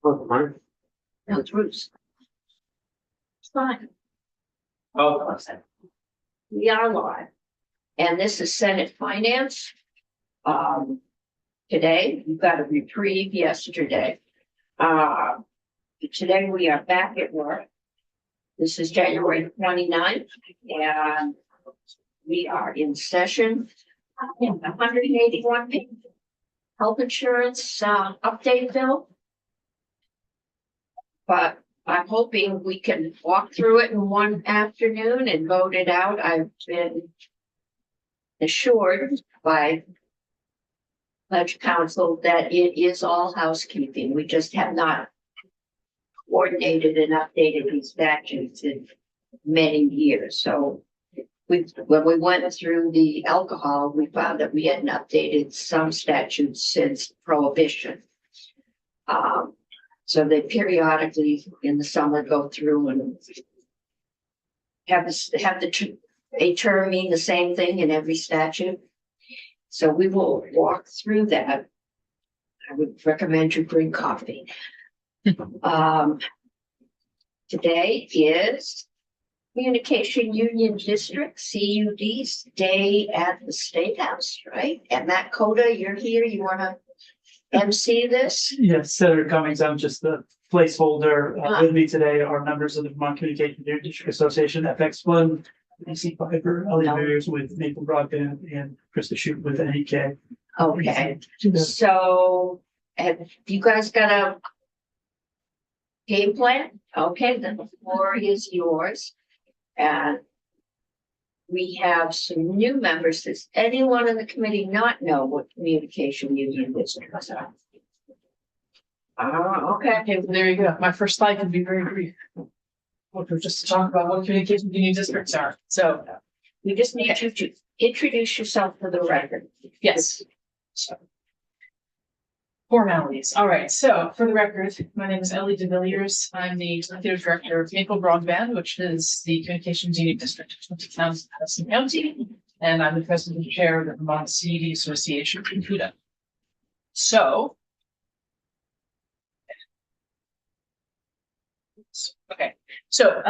No, Bruce. It's fine. Oh, We are live. And this is Senate Finance. Today, we got a reprieve yesterday. Today we are back at work. This is January 29th, and we are in session. 181 pages. Health insurance update bill. But I'm hoping we can walk through it in one afternoon and vote it out. I've been assured by Pledge Council that it is all housekeeping. We just have not coordinated and updated these statutes in many years. So when we went through the alcohol, we found that we hadn't updated some statutes since Prohibition. So they periodically in the summer go through and have a term mean the same thing in every statute. So we will walk through that. I would recommend you bring coffee. Today is Communication Union District, CUD's day at the State House, right? And Matt Coda, you're here. You want to MC this? Yes, Senator Cummings, I'm just the placeholder. With me today are members of the Vermont Communication Union District Association, FX One, AC Fiber, Elliot Barriers with Maple Broadband, and Krista Shute with NEK. Okay, so have you guys got a game plan? Okay, then the floor is yours. And we have some new members. Does anyone in the committee not know what Communication Union Districts are? Okay. Okay, well, there you go. My first slide can be very brief. Which was just to talk about what communication union districts are. So, We just need you to introduce yourself for the record. yes. So. Formalities. All right. So for the record, my name is Ellie DeVilliers. I'm the executive director of Maple Broadband, which is the communications union district of Madison County. And I'm the president and chair of the Vermont CED Association, CUDA. So. Okay. So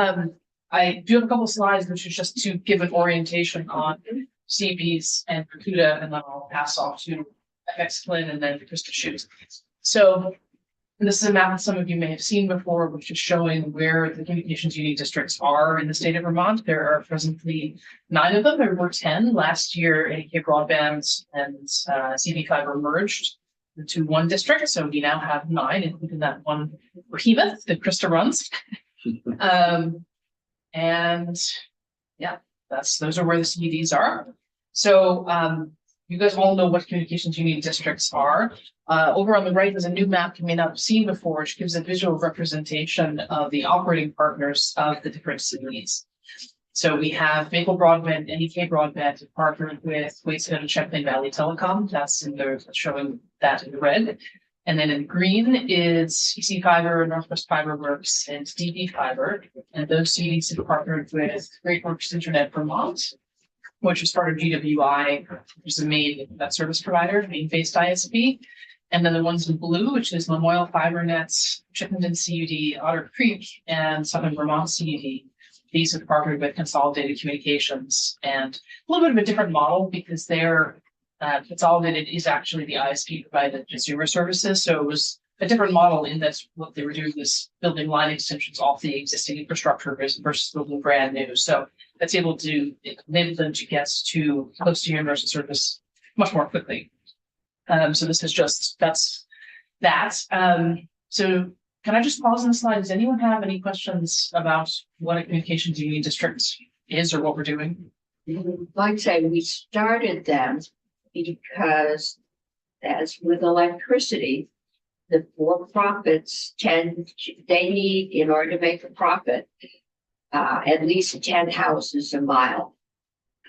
I do have a couple of slides, which is just to give an orientation on CBs and CUDA, and then I'll pass off to FX Flynn and then Krista Shute. So this is a map that some of you may have seen before, which is showing where the communications union districts are in the state of Vermont. There are presently 9 of them. There were 10 last year. NEK Broadband and CB Fiber merged into one district, so we now have 9, including that one behemoth that Krista runs. And yeah, those are where the CEDs are. So you guys all know what communications union districts are. Over on the right is a new map you may not have seen before, which gives a visual representation of the operating partners of the different CEDs. So we have Maple Broadband, NEK Broadband partnered with Waitsfield and Champlain Valley Telecom. That's in the showing that in the red. And then in green is EC Fiber, Northwest Fiber Works, and DB Fiber. And those CEDs have partnered with Great Works Internet Vermont, which is part of GWI, which is the main service provider, main-based ISP. And then the ones in blue, which is Memorial Fiber Nets, Chittenden CUD, Otter Creek, and Southern Vermont CUD. These have partnered with Consolidated Communications, and a little bit of a different model because they're Consolidated is actually the ISP provided consumer services. So it was a different model in that what they were doing was building line extensions off the existing infrastructure versus building brand new. So that's able to enable them to get to close to universal service much more quickly. So this is just, that's that. So can I just pause on the slide? Does anyone have any questions about what a communications union district is or what we're doing? Like I say, we started them because, as with electricity, the for-profits they need, in order to make a profit, at least 10 houses a mile.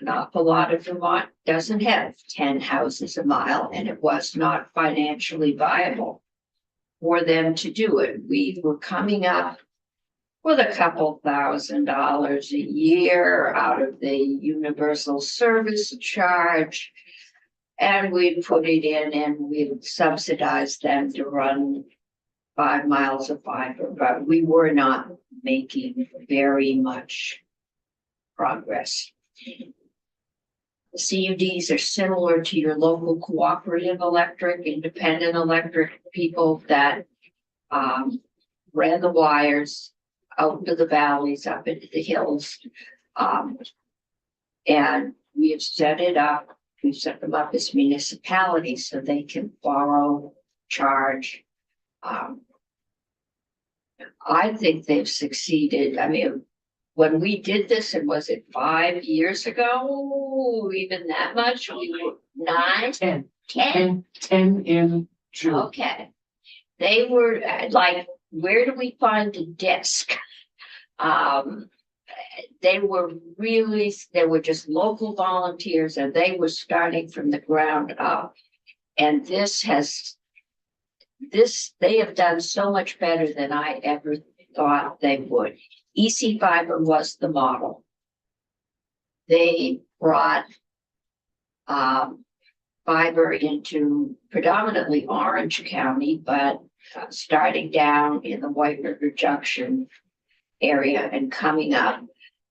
An awful lot of Vermont doesn't have 10 houses a mile, and it was not financially viable for them to do it. We were coming up with a couple $1,000s a year out of the universal service charge. And we'd put it in and we'd subsidize them to run 5 miles of fiber, but we were not making very much progress. The CUDs are similar to your local cooperative electric, independent electric people that ran the wires out into the valleys, up into the hills. And we have set it up, we've set them up as municipalities so they can borrow, charge. I think they've succeeded. I mean, when we did this, and was it 5 years ago? Even that much? We were 9, 10. 10 in June. Okay. They were like, where do we find a desk? They were just local volunteers and they were starting from the ground up. And they have done so much better than I ever thought they would. EC Fiber was the model. They brought fiber into predominantly Orange County, but starting down in the White River Junction area and coming up.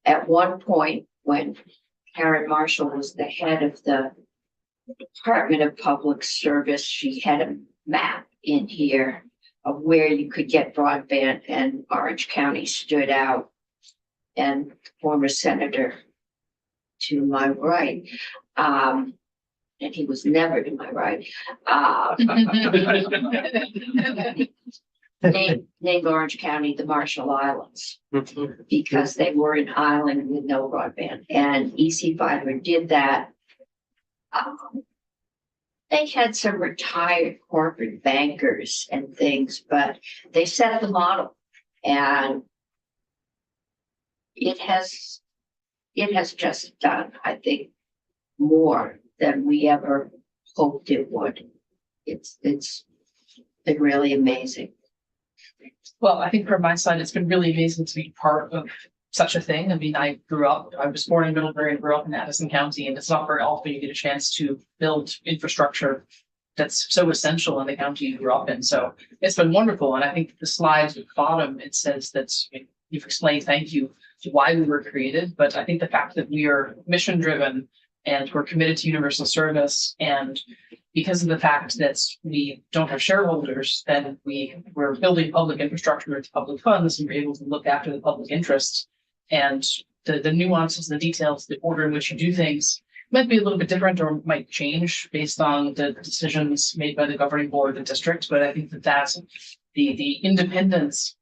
At one point, when Karen Marshall was the head of the Department of Public Service, she had a map in here of where you could get broadband, and Orange County stood out. And former senator to my right, and he was never to my right, named Orange County the Marshall Islands, because they were an island with no broadband. And EC Fiber did that. They had some retired corporate bankers and things, but they set the model, and it has just done, I think, more than we ever hoped it would. It's been really amazing. Well, I think from my side, it's been really amazing to be part of such a thing. I mean, I was born in Middlebury and grew up in Addison County, and it's not very often you get a chance to build infrastructure that's so essential in the county you grew up in. So it's been wonderful. And I think the slides at the bottom, it says that you've explained, thank you, to why we were created. But I think the fact that we are mission driven and we're committed to universal service, and because of the fact that we don't have shareholders, then we're building public infrastructure with public funds, and we're able to look after the public interests. And the nuances, the details, the order in which you do things might be a little bit different or might change based on the decisions made by the governing board of the district. But I think that's the independence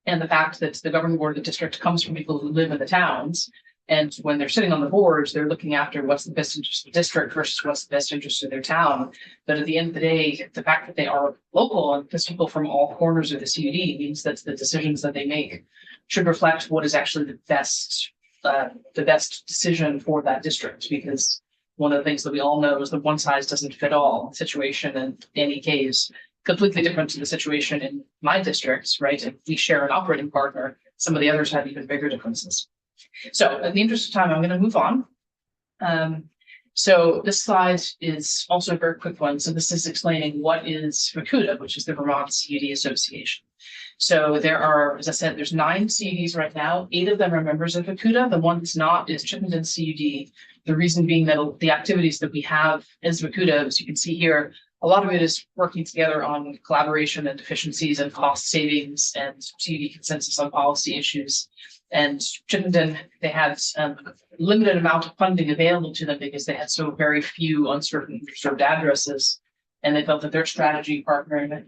and the fact that the governing board of the district comes from people who live in the towns. And when they're sitting on the boards, they're looking after what's the best interest of the district versus what's the best interest of their town. But at the end of the day, the fact that they are local and because people from all corners of the CUD means that the decisions that they make should reflect what is actually the best decision for that district. Because one of the things that we all know is that one size doesn't fit all situation in any case. Completely different to the situation in my districts, right? If we share an operating partner, some of the others have even bigger differences. So in the interest of time, I'm going to move on. So this slide is also a very quick one. So this is explaining what is VCUDA, which is the Vermont CUD Association. So there are, as I said, there's 9 CUDs right now. 8 of them are members of VCUDA. The one that's not is Chittenden CUD. The reason being that the activities that we have as VCUDA, as you can see here, a lot of it is working together on collaboration and efficiencies and cost savings and CUD consensus on policy issues. And Chittenden, they had a limited amount of funding available to them because they had so very few uncertain reserved addresses. And they felt that their strategy partnered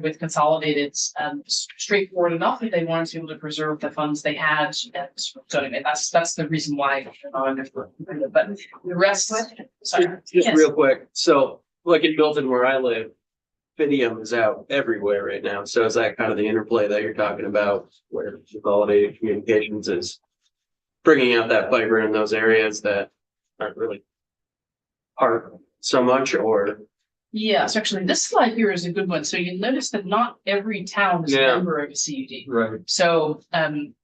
with Consolidated straightforward enough that they wanted to be able to preserve the funds they had. And so anyway, that's the reason why. But the rest, sorry. Just Yes. real quick. So like in Milton where I live, Fidium is out everywhere right now. So is that kind of the interplay that you're talking about where Consolidated Communications is bringing out that fiber in those areas that aren't really part so much, or? Yeah, so actually this slide here is a good one. So you notice that not every town is a member of a CUD. Right. So,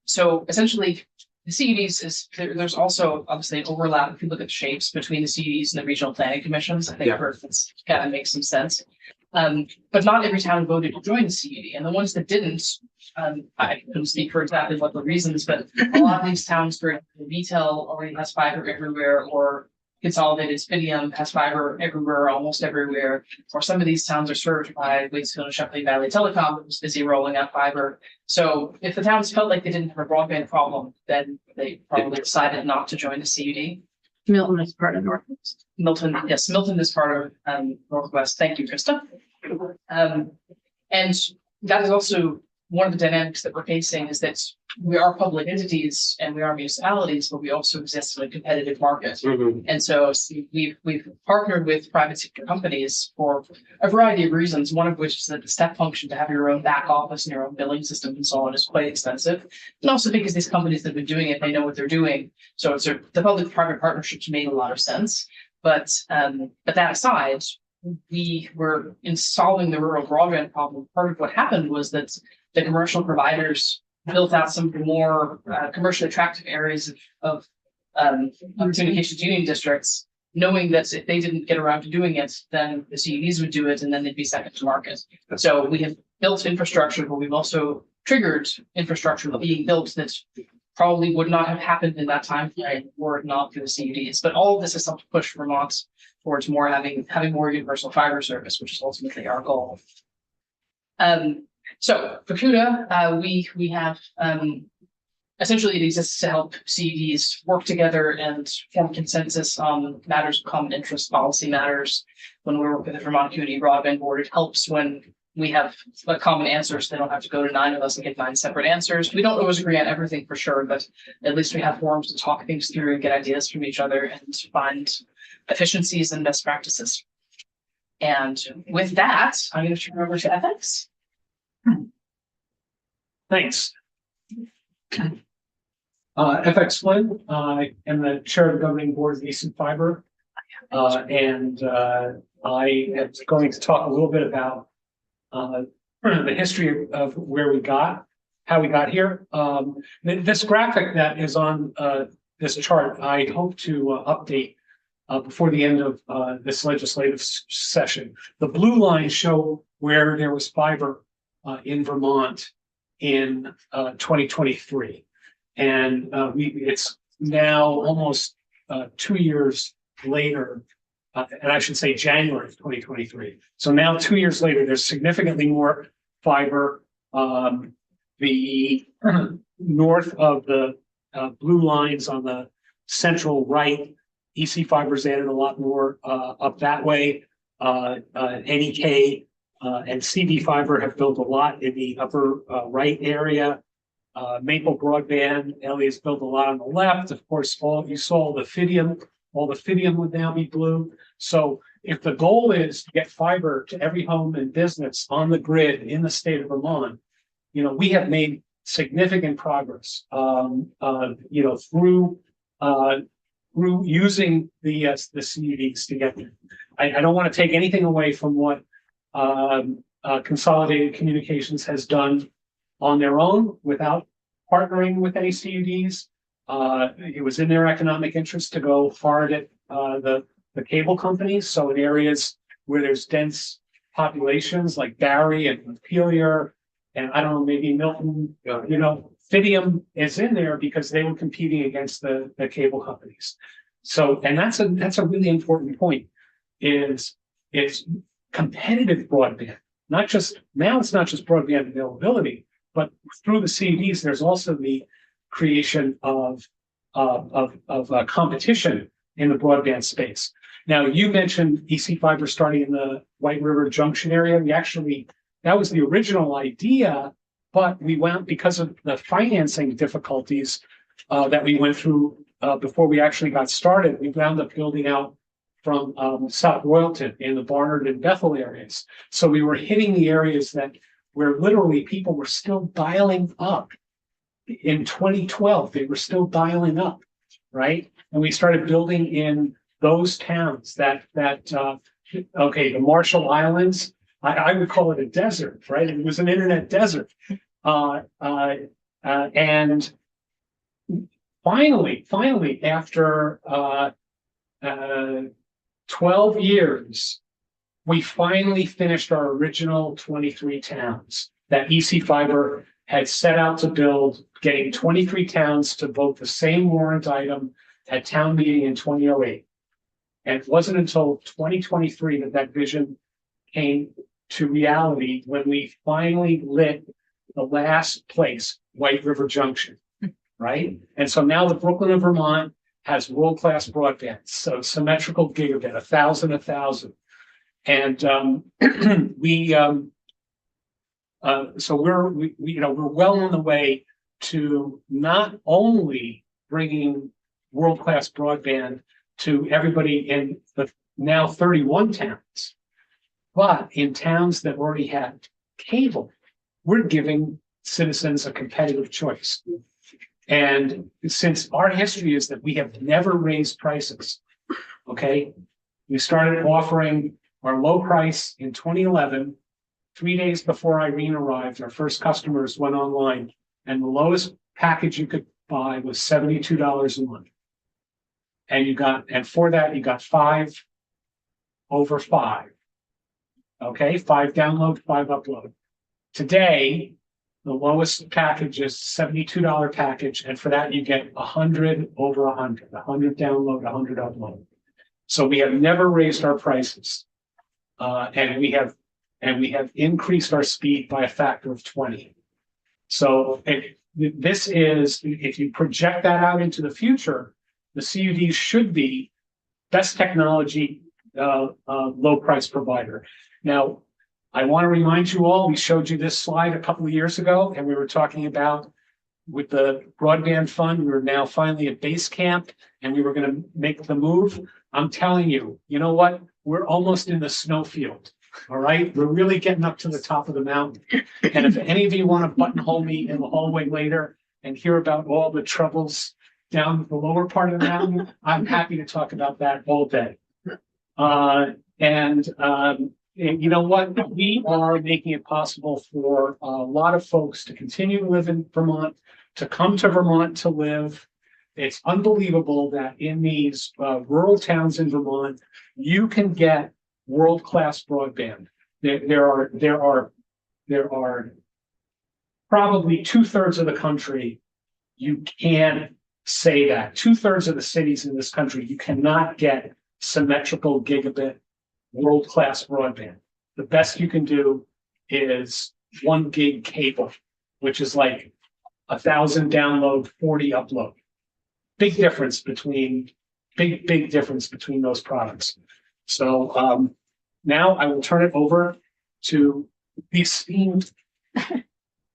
so essentially the CUDs there's also obviously an overlap if you look at the shapes between the CUDs and the regional planning commissions. I think that's kind of makes some sense. But not every town voted to join the CUD, and the ones that didn't, I couldn't speak for exactly what the reasons, but a lot of these towns, for example, retail already has fiber everywhere, or Consolidated Fidium has fiber everywhere, almost everywhere, or some of these towns are served by Waitsfield and Shepley Valley Telecom, that was busy rolling out fiber. So if the towns felt like they didn't have a broadband problem, then they probably decided not to join the CUD. Milton is part of Northwest. Milton, yes, Milton is part of Northwest. Thank you, Krista. And that is also one of the dynamics that we're facing, is that we are public entities and we are municipalities, but we also exist in a competitive market. Mhm. And so we've partnered with private sector companies for a variety of reasons, one of which is that the step function to have your own back office and your own billing system and so on is quite expensive. And also because these companies that have been doing it, they know what they're doing. So the public-private partnerships made a lot of sense. But that aside, we were in solving the rural broadband problem. Part of what happened was that the commercial providers built out some of the more commercially attractive areas of communications union districts, knowing that if they didn't get around to doing it, then the CUDs would do it, and then they'd be second to market. So we have built infrastructure, but we've also triggered infrastructure being built that probably would not have happened in that time frame were it not for the CUDs. But all of this is helped push Vermont towards more having more universal fiber service, which is ultimately our goal. So for CUDA, we have essentially it exists to help CUDs work together and form consensus on matters of common interest, policy matters. When we work with the Vermont Community Broadband Board, it helps when we have a common answer, so they don't have to go to 9 of us and get 9 separate answers. We don't always agree on everything for sure, but at least we have forums to talk things through and get ideas from each other and find efficiencies and best practices. And with that, I'm going to turn over to ethics. Thanks. FX Flynn, I am the chair of the governing board of Eastern Fiber. And I am going to talk a little bit about the history of where we got, how we got here. This graphic that is on this chart, I hope to update before the end of this legislative session. The blue lines show where there was fiber in Vermont in 2023. And it's now almost 2 years later, and I should say January of 2023. So now 2 years later, there's significantly more fiber. The north of the blue lines on the central right, EC Fiber's added a lot more up that way. NEK and CD Fiber have built a lot in the upper right area. Maple Broadband, Elliot's built a lot on the left. Of course, you saw the Fidium. All the Fidium would now be blue. So if the goal is to get fiber to every home and business on the grid in the state of Vermont, we have made significant progress. Through using the CUDs to get there. I don't want to take anything away from what Consolidated Communications has done on their own without partnering with any CUDs. It was in their economic interest to go hard at the cable companies. So in areas where there's dense populations like Barrie and Montpelier, and I don't know, maybe Milton, Fidium is in there because they were competing against the cable companies. So, and that's a really important point, is competitive broadband. It's not just broadband availability, but through the CUDs, there's also the creation of competition in the broadband space. Now, you mentioned EC Fiber starting in the White River Junction area. That was the original idea, but we went, because of the financing difficulties that we went through before we actually got started, we wound up building out from South Royalton in the Barnard and Bethel areas. So we were hitting the areas where literally people were still dialing up. In 2012, they were still dialing up, right? And we started building in those towns the Marshall Islands, I would call it a desert, right? It was an internet desert. And finally, after 12 years we finally finished our original 23 towns that EC Fiber had set out to build, getting 23 towns to vote the same warrant item at town meeting in 2008. And it wasn't until 2023 that that vision came to reality when we finally lit the last place, White River Junction, right? And so now the Brooklyn of Vermont has world-class broadband, so symmetrical gigabit, 1,000. And so we're well on the way to not only bringing world-class broadband to everybody in the now 31 towns, but in towns that already had cable, we're giving citizens a competitive choice. And since our history is that we have never raised prices, okay? We started offering our low price in 2011. 3 days before Irene arrived, our first customers went online, and the lowest package you could buy was $72 a month. And for that, you got 5 over 5. Okay, 5 download, 5 upload. Today, the lowest package is $72 package, and for that you get 100 over 100, 100 download, 100 upload. So we have never raised our prices, and we have increased our speed by a factor of 20. So this is, if you project that out into the future, the CUD should be best technology, low price provider. Now, I want to remind you all, we showed you this slide a couple of years ago, and we were talking about with the broadband fund, we were now finally at base camp, and we were going to make the move. I'm telling you, you know what? We're almost in the snowfield. All right. We're really getting up to the top of the mountain. And if any of you want to buttonhole me in the hallway later and hear about all the troubles down the lower part of the mountain, I'm happy to talk about that all day. And you know what? We are making it possible for a lot of folks to continue to live in Vermont, to come to Vermont to live. It's unbelievable that in these rural towns in Vermont, you can get world-class broadband. There are probably 2/3 of the country. You can't say that 2/3 of the cities in this country, you cannot get symmetrical gigabit world-class broadband. The best you can do is 1 gig cable, which is like 1,000 download, 40 upload. Big difference between those products. So now I will turn it over to the esteemed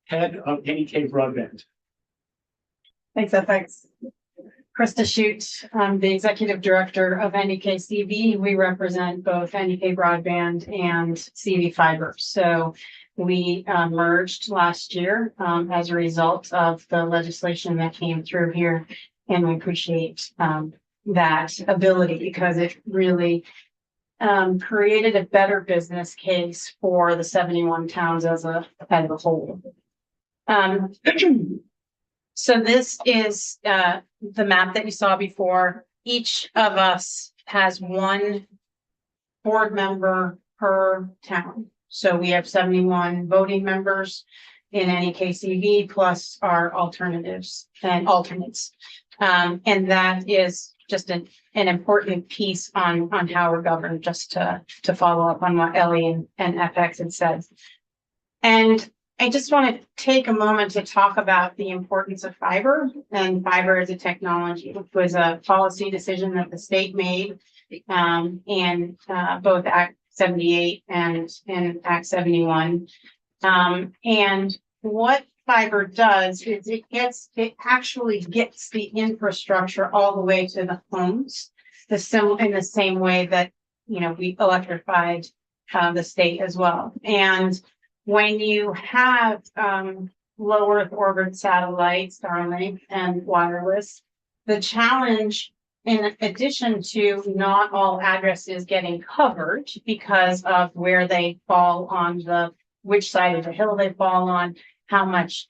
head of NEK Broadband. Thanks, FX. Krista Shute, I'm the executive director of NEK CV. We represent both NEK Broadband and CV Fiber. So we merged last year as a result of the legislation that came through here. And we appreciate that ability because it really created a better business case for the 71 towns as a whole. So this is the map that you saw before. Each of us has 1 board member per town. So we have 71 voting members in NEKCV plus our alternatives and alternates. And that is just an important piece on how we're governed, just to follow up on what Ellie and FX had said. And I just want to take a moment to talk about the importance of fiber and fiber as a technology. It was a policy decision that the state made in both Act 78 and Act 71. And what fiber does is it actually gets the infrastructure all the way to the homes, in the same way that, you know, we electrified the state as well. And when you have low Earth orbit satellites, Starlink and wireless, the challenge, in addition to not all addresses getting covered because of where they fall on which side of the hill they fall on, how much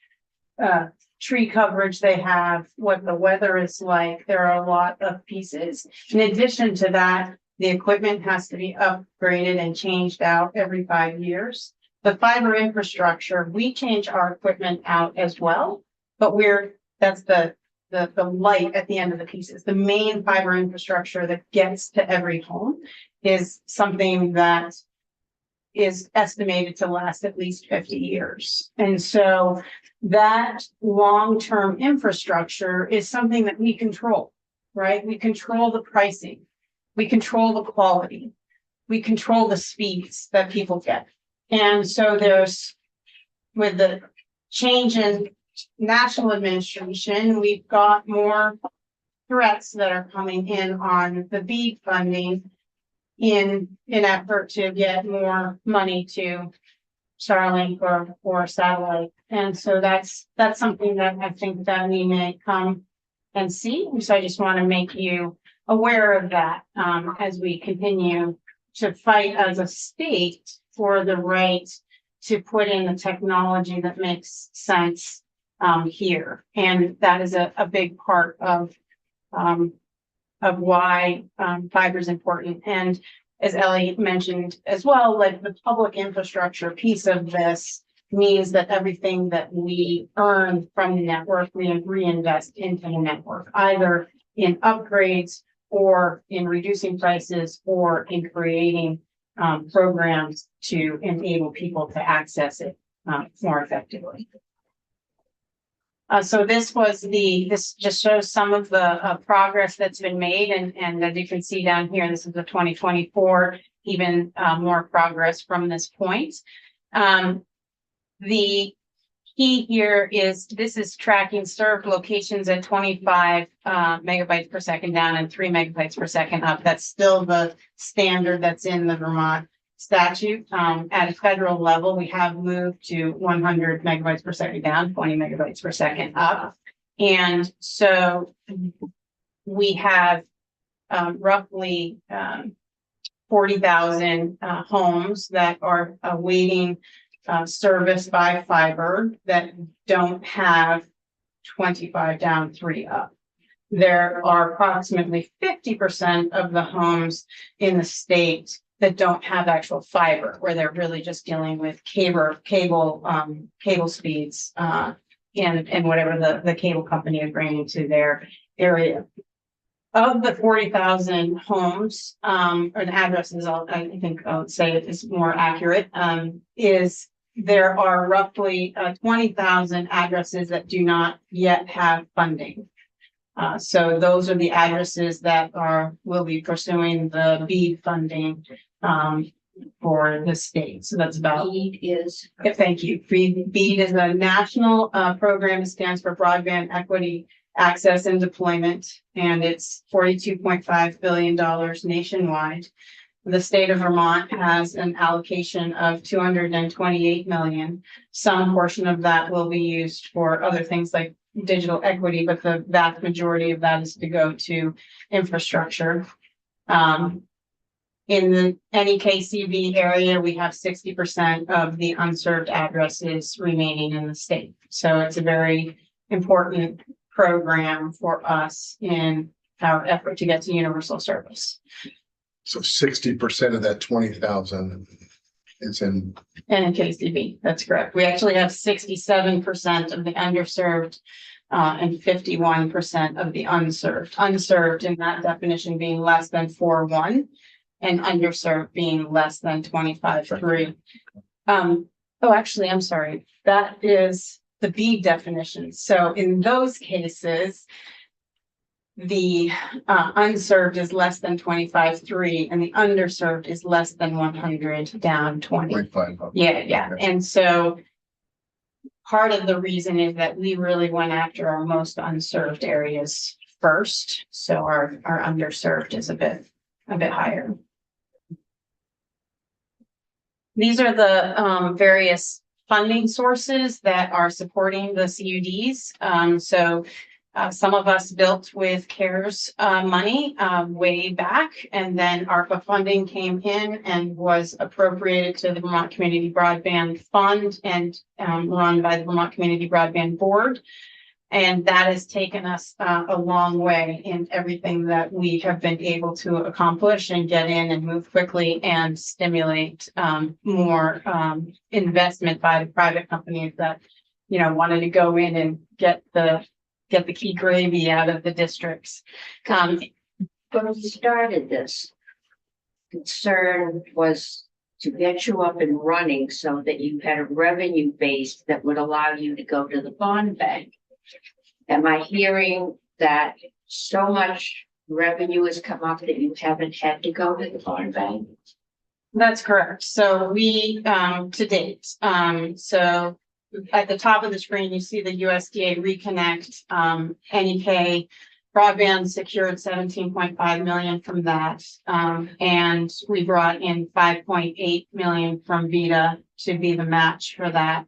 tree coverage they have, what the weather is like, there are a lot of pieces. In addition to that, The equipment has to be upgraded and changed out every 5 years. The fiber infrastructure, we change our equipment out as well, but that's the light at the end of the pieces. The main fiber infrastructure that gets to every home is something that is estimated to last at least 50 years. And so that long-term infrastructure is something that we control, right? We control the pricing. We control the quality. We control the speeds that people get. And so with the change in national administration, we've got more threats that are coming in on the BEAD funding in an effort to get more money to Starlink or satellite. And so that's something that I think that we may come and see. So I just want to make you aware of that as we continue to fight as a state for the right to put in the technology that makes sense here. And that is a big part of why fiber is important. And as Ellie mentioned as well, like the public infrastructure piece of this means that everything that we earn from the network, we reinvest into the network, either in upgrades or in reducing prices or in creating programs to enable people to access it more effectively. So this just shows some of the progress that's been made, and as you can see down here, this is the 2024, even more progress from this point. The key here is this is tracking served locations at 25 megabytes per second down and 3 megabytes per second up. That's still the standard that's in the Vermont statute. At a federal level, we have moved to 100 megabytes per second down, 20 megabytes per second up. And so we have roughly 40,000 homes that are awaiting service by fiber that don't have 25 down, 3 up. There are approximately 50% of the homes in the state that don't have actual fiber, where they're really just dealing with cable speeds and whatever the cable company is bringing to their area. Of the 40,000 homes, or the addresses, I think I'll say it is more accurate, is there are roughly 20,000 addresses that do not yet have funding. So those are the addresses that will be pursuing the BEAD funding for the state. So that's about. BEAD is. Thank you. BEAD is a national program. It stands for Broadband Equity, Access and Deployment, and it's $42.5 billion nationwide. The state of Vermont has an allocation of 228 million. Some portion of that will be used for other things like digital equity, but the vast majority of that is to go to infrastructure. In the NEKCV area, we have 60% of the unserved addresses remaining in the state. So it's a very important program for us in our effort to get to universal service. So 60% of that 20,000 is in. And in KCB, that's correct. We actually have 67% of the underserved and 51% of the unserved. Unserved in that definition being less than 4.1 and underserved being less than 25.3. Actually, I'm sorry. That is the BEAD definition. So in those cases, the unserved is less than 25.3 and the underserved is less than 100 down 20. 0.5 up. Yeah. Okay. And so part of the reason is that we really went after our most unserved areas first. So our underserved is a bit higher. These are the various funding sources that are supporting the CUDs. Some of us built with CARES money way back, and then ARPA funding came in and was appropriated to the Vermont Community Broadband Fund and run by the Vermont Community Broadband Board. And that has taken us a long way in everything that we have been able to accomplish and get in and move quickly and stimulate more investment by the private companies that, you know, wanted to go in and get the key gravy out of the districts. When we started this, concern was to get you up and running so that you had a revenue base that would allow you to go to the bond bank. Am I hearing that so much revenue has come up that you haven't had to go to the bond bank? That's correct. So we, to date, so at the top of the screen, you see the USDA Reconnect, NEK broadband secured 17.5 million from that. And we brought in 5.8 million from VITA to be the match for that.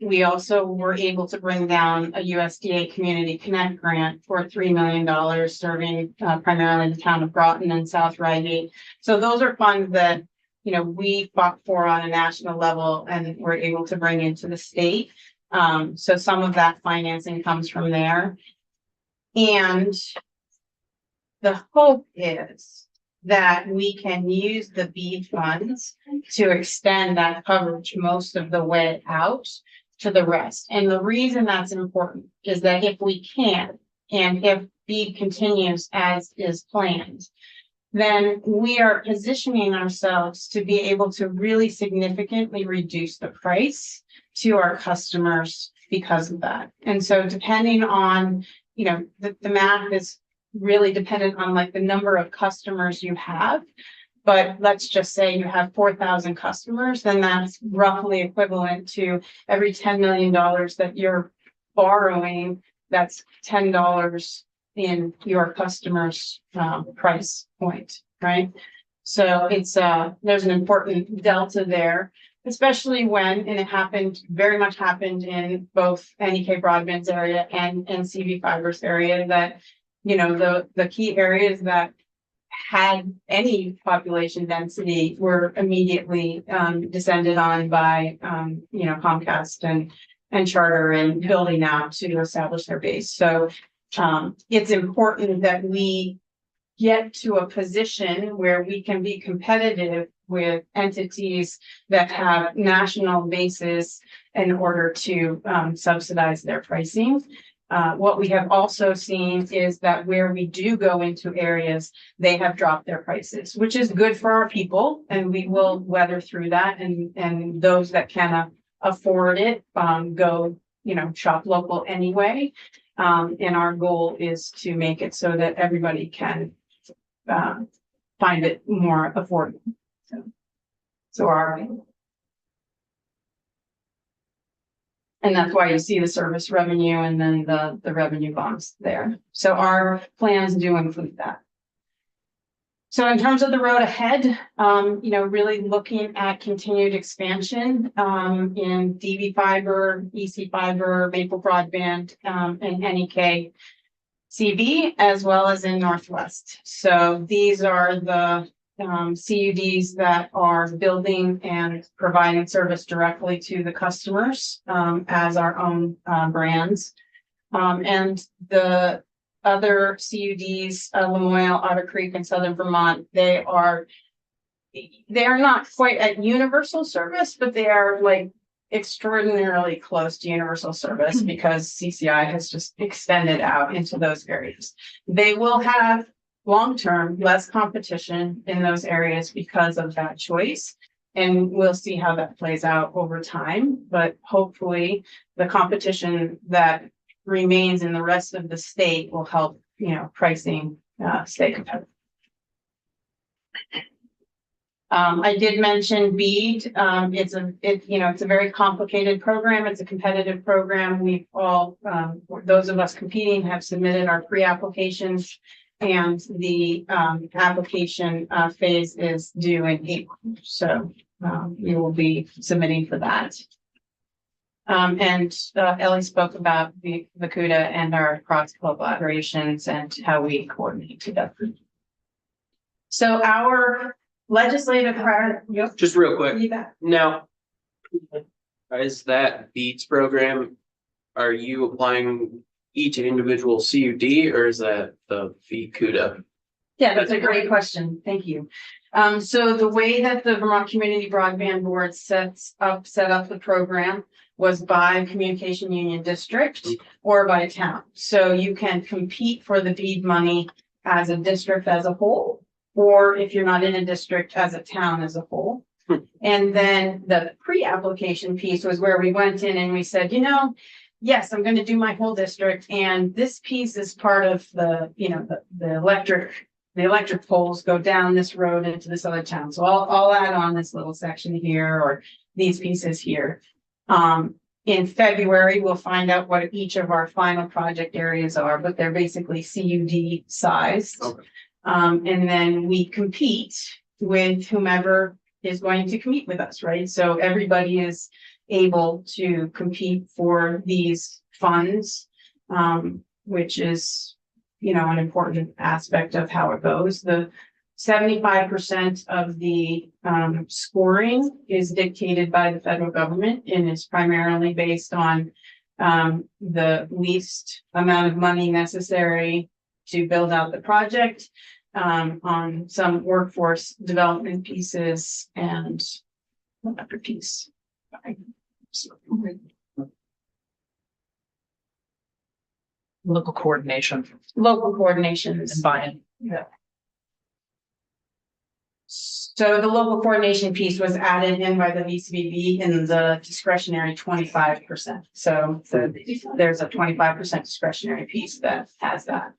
We also were able to bring down a USDA Community Connect grant for $3 million, serving primarily the town of Groton and South Reigate. So those are funds that, you know, we fought for on a national level and were able to bring into the state. So some of that financing comes from there. And the hope is that we can use the BEAD funds to extend that coverage most of the way out to the rest. And the reason that's important is that if we can, and if BEAD continues as is planned, then we are positioning ourselves to be able to really significantly reduce the price to our customers because of that. And so depending on, you know, the math is really dependent on like the number of customers you have. But let's just say you have 4,000 customers, then that's roughly equivalent to every $10 million that you're borrowing, that's $10 in your customer's price point, right? So it's there's an important delta there, especially when, and it happened, very much happened in both NEK Broadband's area and CV Fiber's area, that, you know, the key areas that had any population density were immediately descended on by you know, Comcast and Charter and building out to establish their base. So it's important that we get to a position where we can be competitive with entities that have national bases in order to subsidize their pricing. What we have also seen is that where we do go into areas, they have dropped their prices, which is good for our people, and we will weather through that. And those that can afford it, go, you know, shop local anyway. And our goal is to make it so that everybody can find it more affordable. So and that's why you see the service revenue and then the revenue bumps there. So our plans do include that. So in terms of the road ahead, you know, really looking at continued expansion in DV Fiber, EC Fiber, Maple Broadband, and NEK CV, as well as in Northwest. So these are the CUDs that are building and providing service directly to the customers as our own brands. And the other CUDs, Lamoille, Otter Creek, and Southern Vermont, they are not quite at universal service, but they are like extraordinarily close to universal service because CCI has just extended out into those areas. They will have long-term less competition in those areas because of that choice. And we'll see how that plays out over time, but hopefully the competition that remains in the rest of the state will help, you know, pricing stay competitive. I did mention BEAD. It's a very complicated program. It's a competitive program. We've all, those of us competing, have submitted our pre-applications, and the application phase is due in April. So we will be submitting for that. And Ellie spoke about the CUDA and our cross collaborations and how we coordinate together. So our legislative priority. Just real quick. Now, is that BEADS program, are you applying each individual CUD or is that the VCUDA? Yeah, that's a great question. Thank you. So the way that the Vermont Community Broadband Board set up the program was by communication union district or by town. So you can compete for the BEAD money as a district as a whole, or if you're not in a district, as a town as a whole. And then the pre-application piece was where we went in and we said, you know, yes, I'm going to do my whole district, and this piece is part of the, you know, the electric poles go down this road into this other town. So I'll add on this little section here or these pieces here. In February, we'll find out what each of our final project areas are, but they're basically CUD sized. Okay. And then we compete with whomever is going to compete with us, right? So everybody is able to compete for these funds, which is, you know, an important aspect of how it goes. The 75% of the scoring is dictated by the federal government and is primarily based on the least amount of money necessary to build out the project, on some workforce development pieces and another piece. Local coordination Local coordinations. and buy-in. So the local coordination piece was added in by the VCBB in the discretionary 25%. So there's a 25% discretionary piece that has that.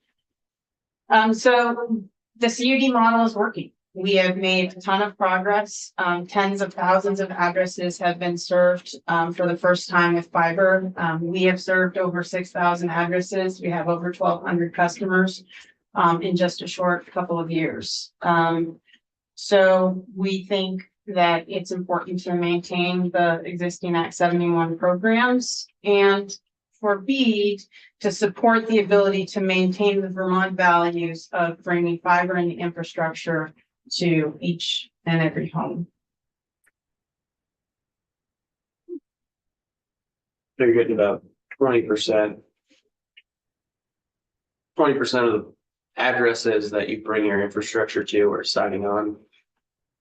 So the CUD model is working. We have made a ton of progress. Tens of thousands of addresses have been served for the first time with fiber. We have served over 6,000 addresses. We have over 1,200 customers in just a short couple of years. So we think that it's important to maintain the existing Act 71 programs and for BEAD to support the ability to maintain the Vermont values of bringing fiber and infrastructure to each and every home. So you're getting about 20%. 20% of the addresses that you bring your infrastructure to are signing on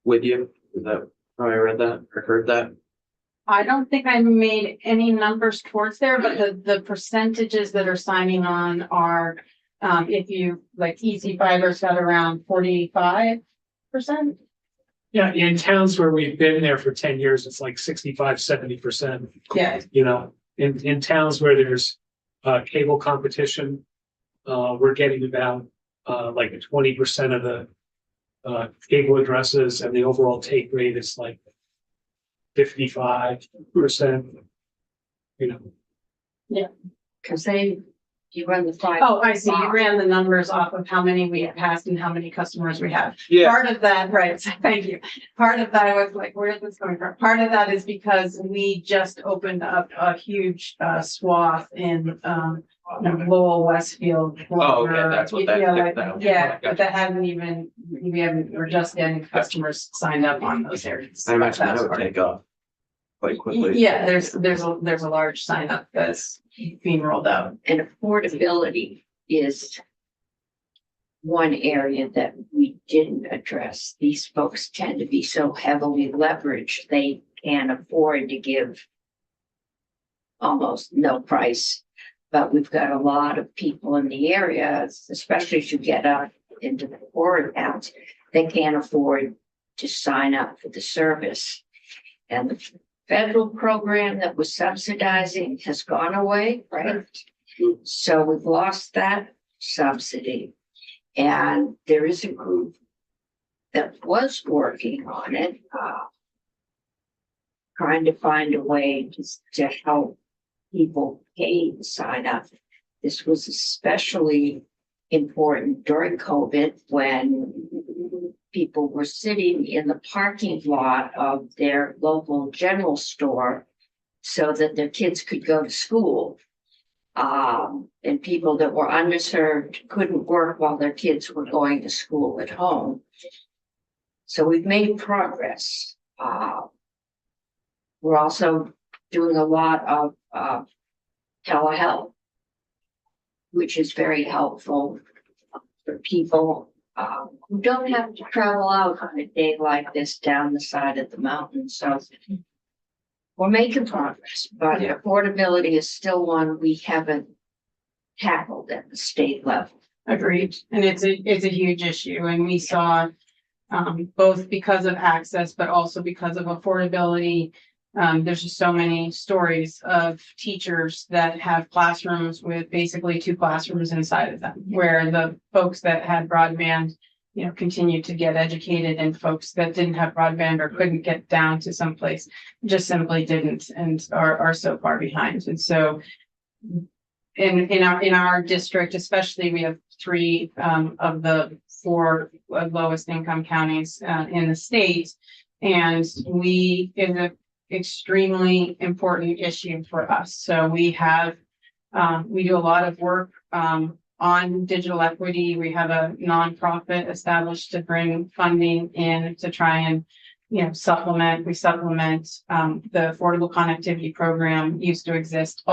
with you. Is that how I read that or heard that? I don't think I made any numbers towards there, but the percentages that are signing on are, if you like Easy Fiber's got around 45%. Yeah, in towns where we've been there for 10 years, it's like 65, 70%. Yeah. You know, in towns where there's cable competition, we're getting about like 20% of the cable addresses, and the overall take rate is like 55%. You know. Yeah. Cause you run the five. Oh, I see. You ran the numbers off of how many we have passed and how many customers we have. Yeah. Part of that, right, thank you. Part of that, I was like, where is this coming from? Part of that is because we just opened up a huge swath in Lowell, Westfield. Oh, okay, that's what that- Yeah, that- yeah, but gotcha. that hadn't even, we're just getting customers signed up on those areas. I imagine that That's would part. take off quite quickly. Yeah, there's a large sign up that's being rolled out. And affordability is one area that we didn't address. These folks tend to be so heavily leveraged, they can't afford to give almost no price. But we've got a lot of people in the area, especially as you get up into the poorer towns, they can't afford to sign up for the service. And the federal program that was subsidizing has gone away, right? So we've lost that subsidy. And there is a group that was working on it, trying to find a way to help people pay to sign up. This was especially important during COVID when people were sitting in the parking lot of their local general store so that their kids could go to school. And people that were underserved couldn't work while their kids were going to school at home. So we've made progress. We're also doing a lot of telehealth, which is very helpful for people who don't have to travel out on a day like this down the side of the mountain. So we're making progress, but affordability is still one we haven't tackled at the state level. Agreed, and it's a huge issue, and we saw both because of access, but also because of affordability. There's just so many stories of teachers that have classrooms with basically 2 classrooms inside of them, where the folks that had broadband, you know, continued to get educated, and folks that didn't have broadband or couldn't get down to someplace just simply didn't, and are so far behind. And so in our district, especially, we have 3 of the 4 lowest income counties in the state, and it's an extremely important issue for us. So we do a lot of work on digital equity. We have a nonprofit established to bring funding in to try and, you know, supplement the Affordable Connectivity Program used to exist.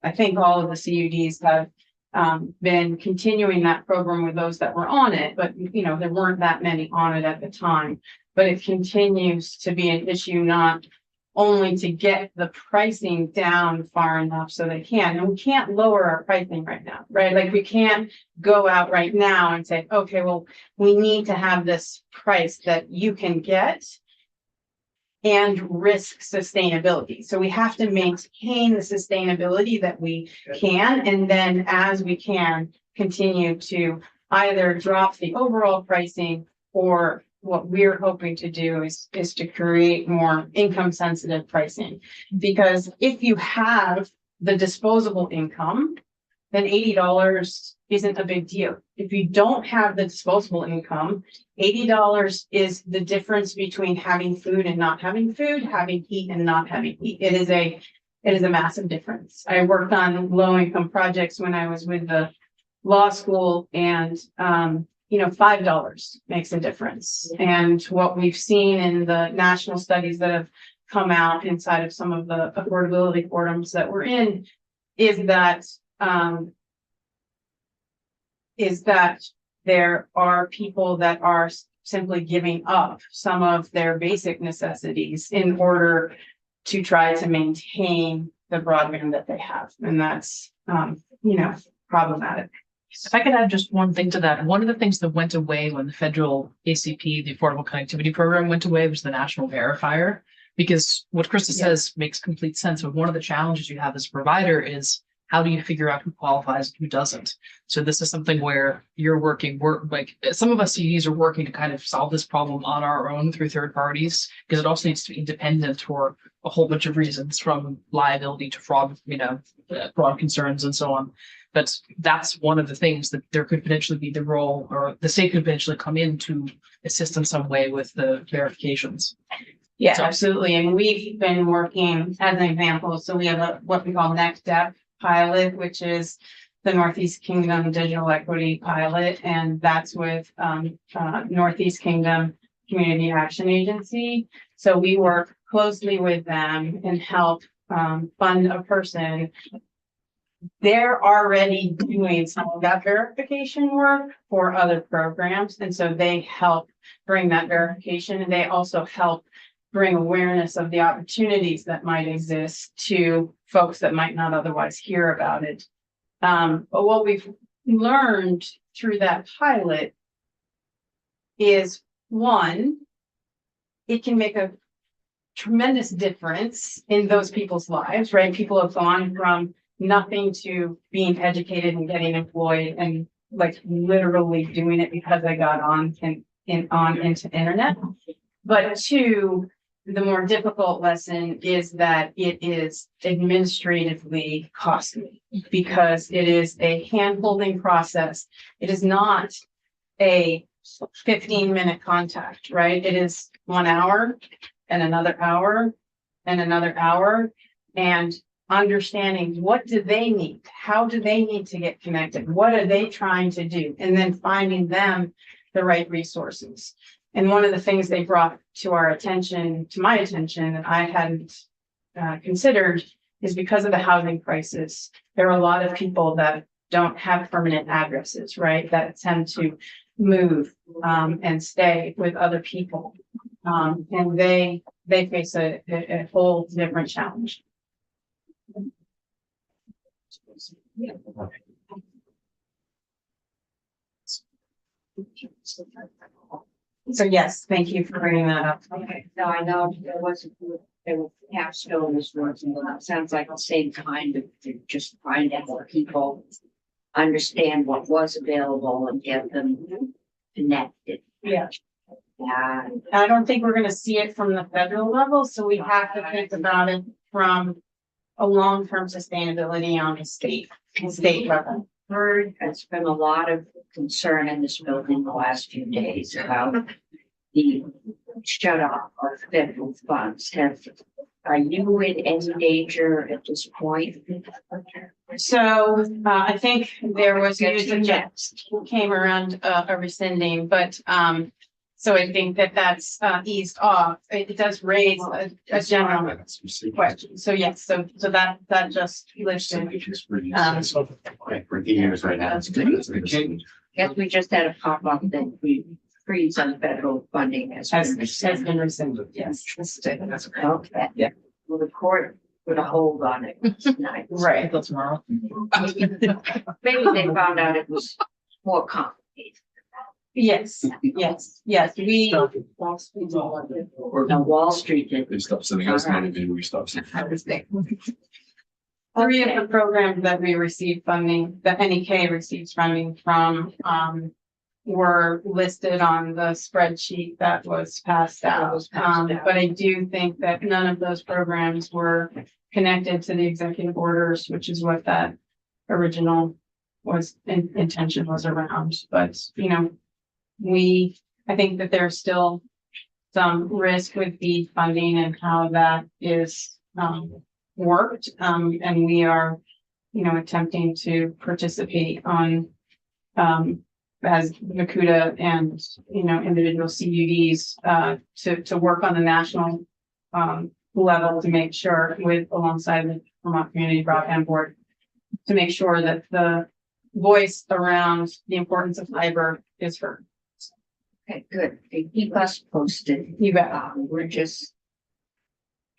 I think all of the CUDs have been continuing that program with those that were on it, but you know, there weren't that many on it at the time. But it continues to be an issue, not only to get the pricing down far enough so they can, and we can't lower our pricing right now, right? Like we can't go out right now and say, okay, well, we need to have this price that you can get and risk sustainability. So we have to maintain the sustainability that we can, and then as we can, continue to either drop the overall pricing, or what we're hoping to do is to create more income sensitive pricing. Because if you have the disposable income, then $80 isn't a big deal. If you don't have the disposable income, $80 is the difference between having food and not having food, having heat and not having heat. It is a massive difference. I worked on low income projects when I was with the law school, and you know, $5 makes a difference. And what we've seen in the national studies that have come out inside of some of the affordability forums that we're in is that there are people that are simply giving up some of their basic necessities in order to try to maintain the broadband that they have. And that's, you know, problematic. If I could add just one thing to that, one of the things that went away when the federal ACP, the Affordable Connectivity Program, went away was the national verifier. Because what Krista says makes complete sense. But one of the challenges you have as a provider is, how do you figure out who qualifies and who doesn't? So this is something where like some of us CDs are working to kind of solve this problem on our own through third parties, because it also needs to be independent for a whole bunch of reasons, from liability to fraud, fraud concerns and so on. But that's one of the things that there could potentially be the role, or the state could potentially come in to assist in some way with the verifications. Yeah, So- absolutely. And we've been working as an example. So we have what we call Next Step pilot, which is the Northeast Kingdom Digital Equity Pilot. And that's with Northeast Kingdom Community Action Agency. So we work closely with them and help fund a person. They're already doing some of that verification work for other programs. And so they help bring that verification, and they also help bring awareness of the opportunities that might exist to folks that might not otherwise hear about it. But what we've learned through that pilot is, one, it can make a tremendous difference in those people's lives, right? People have gone from nothing to being educated and getting employed, and like literally doing it because I got on into internet. But two, the more difficult lesson is that it is administratively costly, because it is a hand-holding process. It is not a 15-minute contact, right? It is 1 hour and another hour and another hour, and understanding what do they need? How do they need to get connected? What are they trying to do? And then finding them the right resources. And one of the things they brought to my attention, that I hadn't considered, is because of the housing crisis. There are a lot of people that don't have permanent addresses, right? That tend to move and stay with other people. And they face a whole different challenge. So yes, thank you for bringing that up. Okay, no, I know there were capstone was working, but it sounds like the same kind of, to just find out what people understand what was available and get them connected. Yeah. Yeah, I don't think we're gonna see it from the federal level, so we have to think about it from a long-term sustainability on the state level. heard, there's been a lot of concern in this building the last few days about the shut off of federal funds. Are you in any danger at this point? So, I think there was Get news to that next. came around, a rescinding, but, so I think that that's, eased off. It does raise a general question. So yes, so that just lifted. For years right now. Guess we just had a pop up that we freeze on federal funding has been rescinded. Been rescinded, yes. Okay. Yeah. Well, the court put a hold on it tonight. Right, until tomorrow. Maybe they found out it was more complicated. Yes, yes, we, No, Wall Street did. They stopped sending us money, maybe we stopped. three of the programs that we received funding, that NEK receives funding from, were listed on the spreadsheet that was passed out. But I do think that none of those programs were connected to the executive orders, which is what that original intention was around. But, I think that there's still some risk with the funding and how that is, worked. And we are, attempting to participate on, as Nakuta and, individual CUDs, to work on the national, level to make sure alongside the Vermont Community Broadband Board, to make sure that the voice around the importance of fiber is heard. Okay, good. They keep us posted. You bet. We're just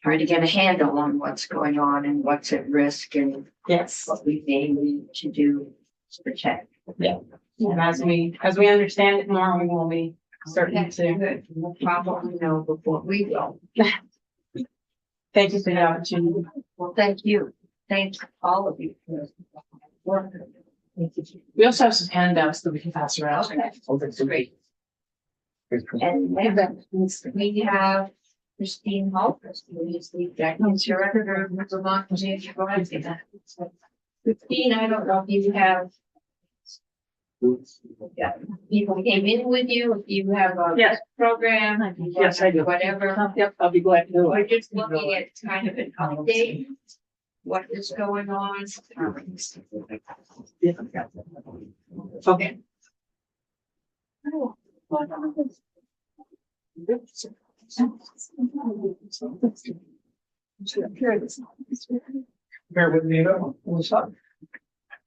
trying to get a handle on what's going on and what's at risk and Yes. what we may need to do to protect. And as we understand it more, we will be certain to. Good. We'll probably know before we go. Thank you for the opportunity. Well, thank you. Thank all of you for work. We also have some handouts that we can pass around. Okay, that's great. And then we have Christine Holt, who is the executive director of Vermont Community Broadband. Christine, I don't know if you have. Yeah, people came in with you, if you have a Yes. program. Yes, I do. Whatever. Yep, I'll be glad to. We're just looking at kind of an update. What is going on? Okay. Bear with me, what's up?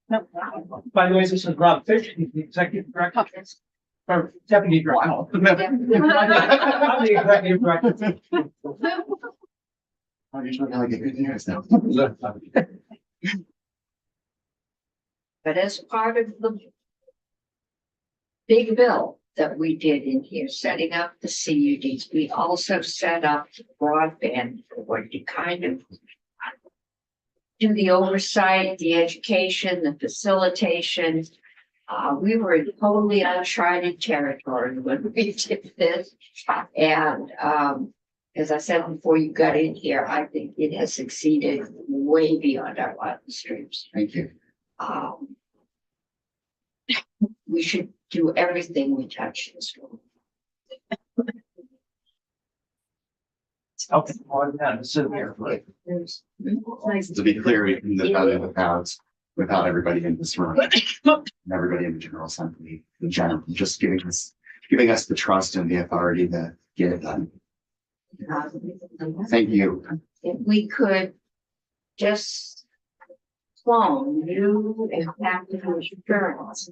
By the way, this is Rob Fish, he's the executive director. Or deputy director. I'm the executive director. I'm just gonna get good news now. But as part of the big bill that we did in here, setting up the CUDs, we also set up broadband board to kind of do the oversight, the education, the facilitation. We were in totally uncharted territory when we did this. And as I said before you got in here, I think it has succeeded way beyond our wildest dreams. Thank you. We should do everything we touch this room. Okay, well, yeah, sit there. To be clear, we can have it without everybody in this room. And everybody in the general assembly, in general, just giving us the trust and the authority to get it done. Thank you. If we could just clone new impacted insurance.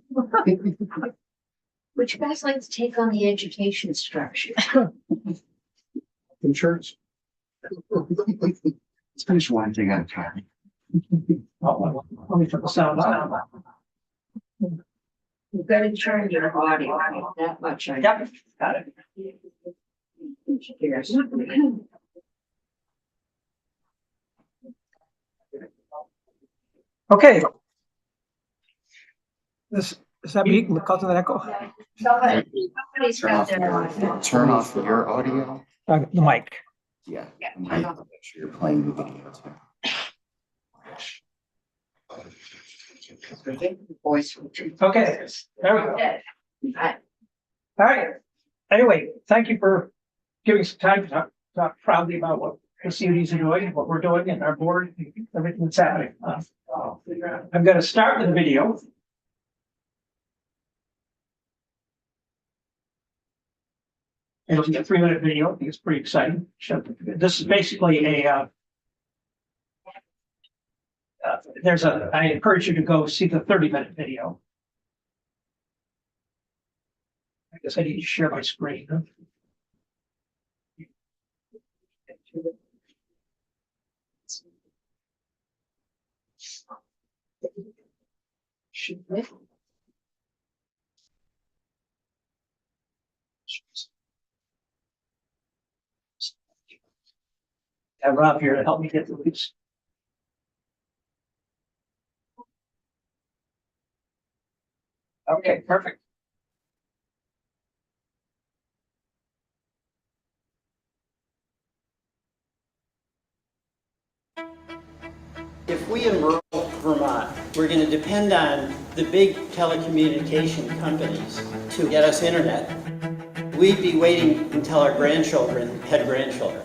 Would you guys like to take on the education structure? Insurance. Let's finish one thing at a time. Let me put the sound on. You've got to turn your audio on, that much. I Yep, got it. Yes. Okay. Does that be causing an echo? Somebody's got their. Turn off your audio. The mic. Yeah. Yeah. Make sure you're playing the video too. Voice. Okay, there we go. I- All right. Anyway, thank you for giving some time to talk proudly about what CUDs are doing, what we're doing, and our board, everything that's happening. I'm going to start with a video. It'll be a 3-minute video. I think it's pretty exciting. This is basically a. I encourage you to go see the 30-minute video. I guess I need to share my screen. Huh? Have Rob here to help me get the links. Okay, perfect. If we in rural Vermont, we're going to depend on the big telecommunication companies to get us internet, we'd be waiting until our grandchildren had grandchildren.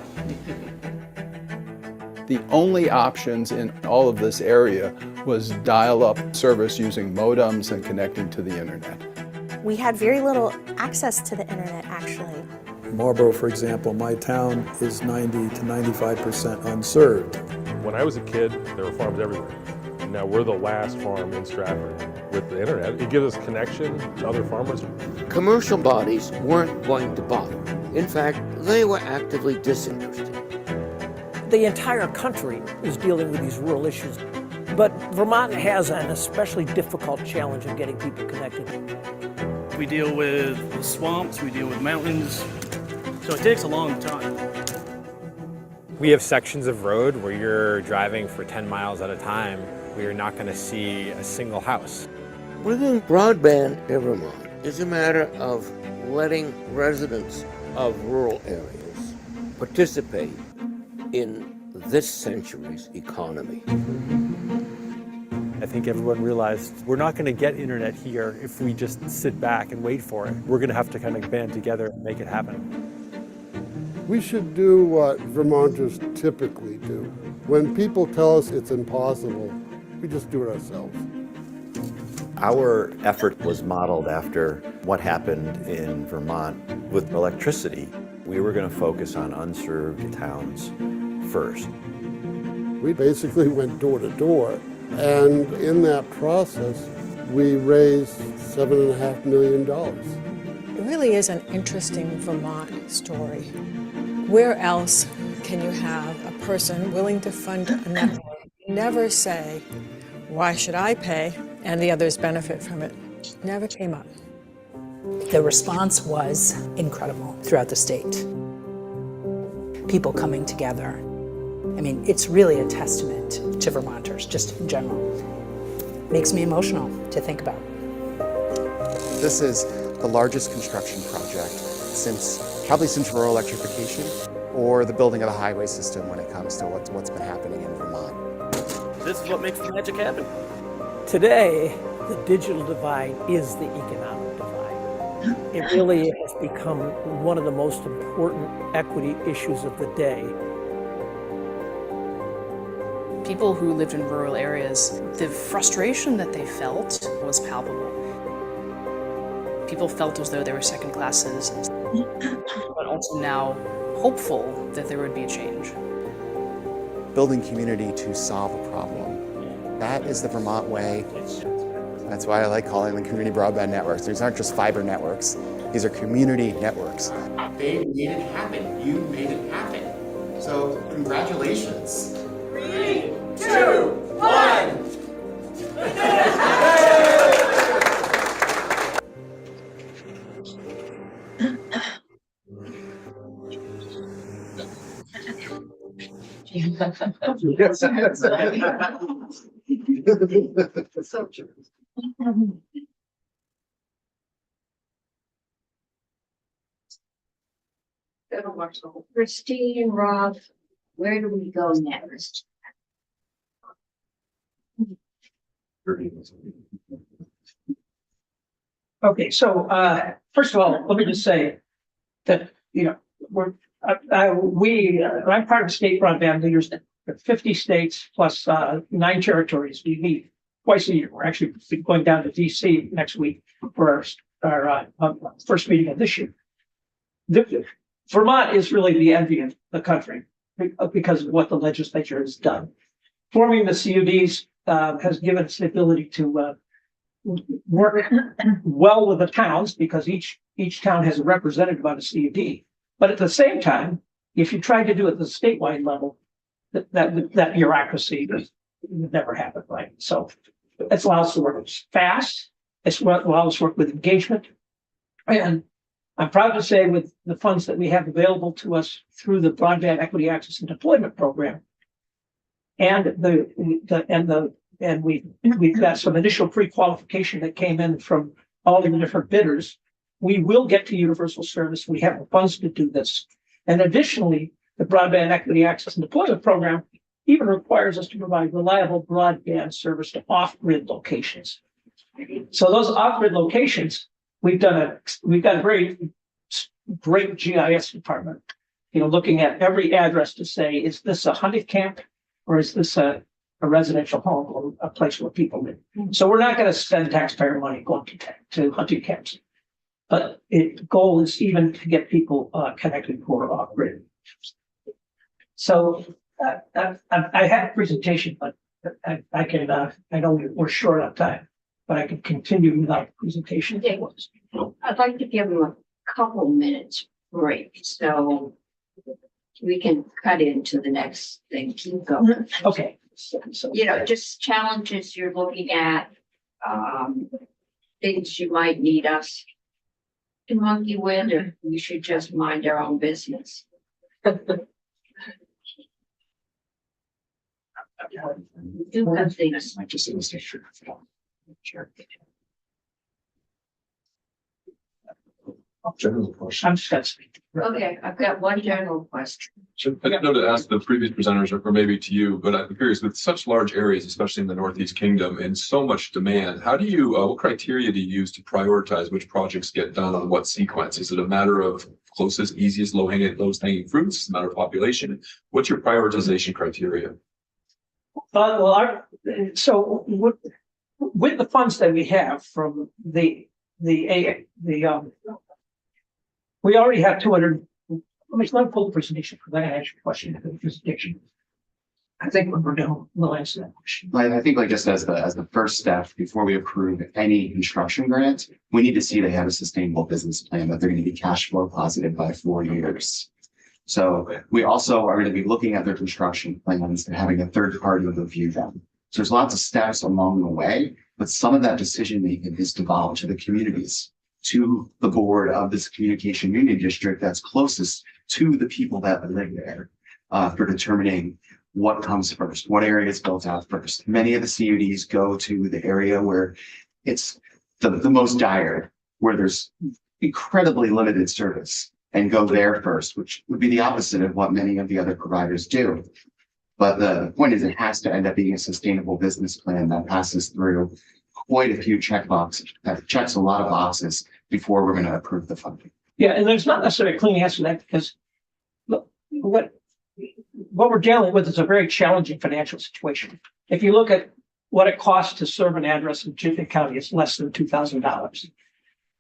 The only options in all of this area was dial-up service using modems and connecting to the internet. We had very little access to the internet, actually. Marlboro, for example, my town is 90 to 95% unserved. When I was a kid, there were farms everywhere. Now we're the last farm in Stratford. With the internet, it gives us connection to other farmers. Commercial bodies weren't going to bother. In fact, they were actively disinterested. The entire country is dealing with these rural issues, but Vermont has an especially difficult challenge of getting people connected. We deal with swamps, we deal with mountains, so it takes a long time. We have sections of road where you're driving for 10 miles at a time where you're not going to see a single house. Bringing broadband in Vermont is a matter of letting residents of rural areas participate in this century's economy. I think everyone realized we're not going to get internet here if we just sit back and wait for it. We're going to have to kind of band together and make it happen. We should do what Vermonters typically do. When people tell us it's impossible, we just do it ourselves. Our effort was modeled after what happened in Vermont with electricity. We were going to focus on unserved towns first. We basically went door to door, and in that process, we raised $7.5 million. It really is an interesting Vermont story. Where else can you have a person willing to fund a network, never say, why should I pay and the others benefit from it? Never came up. The response was incredible throughout the state. People coming together. I mean, it's really a testament to Vermonters, just in general. Makes me emotional to think about. This is the largest construction project probably since rural electrification or the building of the highway system when it comes to what's been happening in Vermont. This is what makes the magic happen. Today, the digital divide is the economic divide. It really has become one of the most important equity issues of the day. People who lived in rural areas, the frustration that they felt was palpable. People felt as though they were second-class citizens, but also now hopeful that there would be a change. building community to solve a problem. That is the Vermont way. That's why I like calling them community broadband networks. These aren't just fiber networks. These are community networks. They made it happen. You made it happen. So congratulations. 3, 2, 1. So true. Christine, Rob, where do we go next? Okay, so first of all, let me just say that, you know, I'm part of state broadband leaders in 50 states plus 9 territories. We meet twice a year. We're actually going down to DC next week for our first meeting of this year. Vermont is really the envy of the country because of what the legislature has done. Forming the CUDs has given us the ability to work well with the towns because each town has a representative on a CUD. But at the same time, if you try to do it at the statewide level, that bureaucracy would never happen, right? So it allows us to work fast. It allows us to work with engagement. And I'm proud to say with the funds that we have available to us through the Broadband Equity Access and Deployment Program, and we've got some initial pre-qualification that came in from all of the different bidders. We will get to universal service. We have the funds to do this. And additionally, the Broadband Equity Access and Deployment Program even requires us to provide reliable broadband service to off-grid locations. So those off-grid locations, we've got a very great GIS department, you know, looking at every address to say, is this a hunting camp or is this a residential home or a place where people live? So we're not going to spend taxpayer money going to hunting camps. But the goal is even to get people connected who are off-grid. So I have a presentation, but I can, I know we're short on time, but I can continue without presentation. I'd like to give them a couple minutes break, so we can cut into the next thing. Keep going. Okay. So, you know, just challenges you're looking at, things you might need us to monkey with, or we should just mind our own business. We do have things. I just illustrate sure. General question. I'm just going to speak. Okay, I've got one general question. I didn't know to ask the previous presenters or maybe to you, but I'm curious, with such large areas, especially in the Northeast Kingdom, and so much demand, how do you, what criteria do you use to prioritize which projects get done on what sequence? Is it a matter of closest, easiest, lowest hanging fruits? Is it a matter of population? What's your prioritization criteria? So with the funds that we have from we already have 200. Let me pull the presentation for that. I answer your question for the presentation. I think what we're doing will answer that question. I think like just as the first step before we approve any construction grant, we need to see they have a sustainable business plan, that they're going to be cash flow positive by 4 years. So we also are going to be looking at their construction plans and having a third party review them. So there's lots of steps along the way, but some of that decision making is devolved to the communities, to the board of this communication union district that's closest to the people that live there, for determining what comes first, what area is built out first. Many of the CUDs go to the area where it's the most dire, where there's incredibly limited service, and go there first, which would be the opposite of what many of the other providers do. But the point is, it has to end up being a sustainable business plan that passes through quite a few checkboxes, that checks a lot of boxes before we're going to approve the funding. Yeah, and there's not necessarily a clean answer to that, because look, what we're dealing with is a very challenging financial situation. If you look at what it costs to serve an address in Chaffin County, it's less than $2,000.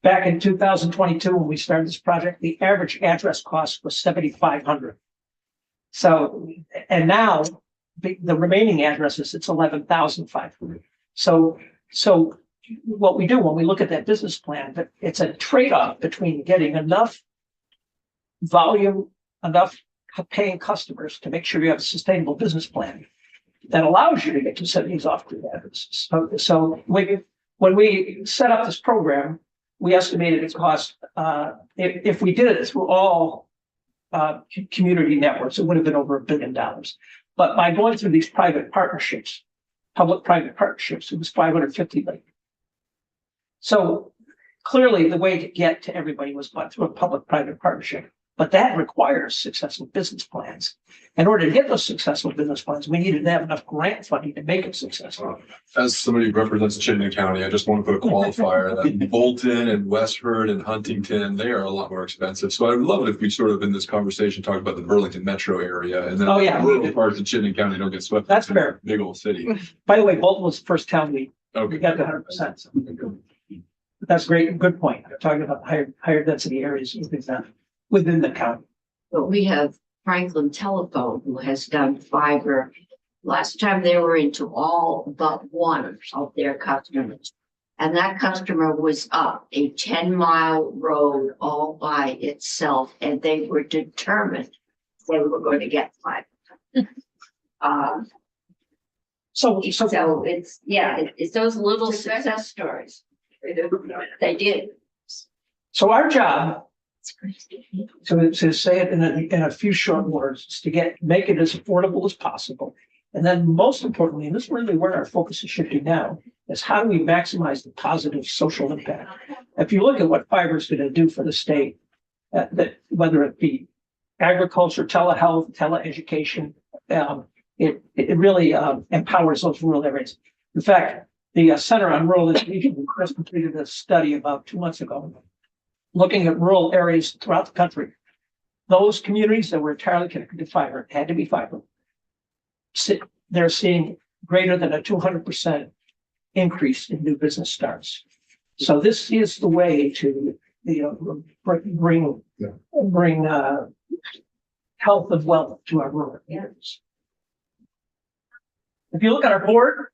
Back in 2022, when we started this project, the average address cost was $7,500. So, and now the remaining addresses, it's 11,500. So what we do when we look at that business plan, but it's a trade-off between getting enough volume, enough paying customers to make sure you have a sustainable business plan that allows you to get to some of these off-grid addresses. So when we set up this program, we estimated its cost, if we did it through all community networks, it would have been over $1 billion. But by going through these private partnerships, public-private partnerships, it was $550 million. So clearly the way to get to everybody was through a public-private partnership, but that requires successful business plans. In order to get those successful business plans, we needed to have enough grant funding to make it successful. As somebody who represents Chittenden County, I just want to put a qualifier that Bolton and Westford and Huntington, they are a lot more expensive. So I would love it if we sort of in this conversation talk about the Burlington metro area and then the rural parts of Chittenden County don't get swept. That's fair. Big old city. By the way, Bolton was the first town we got to 100%. So. That's great. Good point. I'm talking about higher density areas within the county. But we have Franklin Telephone, who has done fiber. Last time they were into all but one of their customers. And that customer was up a 10-mile road all by itself, and they were determined they were going to get fiber. So it's, it's those little success stories. They did. So our job, to say it in a few short words, is to make it as affordable as possible. And then most importantly, and this is really where our focus is shifting now, is how do we maximize the positive social impact? If you look at what fiber is going to do for the state, that whether it be agriculture, telehealth, teleeducation, it really empowers those rural areas. In fact, the Center on Rural Education just completed a study about 2 months ago, looking at rural areas throughout the country. Those communities that were entirely connected to fiber, had to be fiber, they're seeing greater than a 200% increase in new business starts. So this is the way to bring health and wealth to our rural areas. If you look at our board,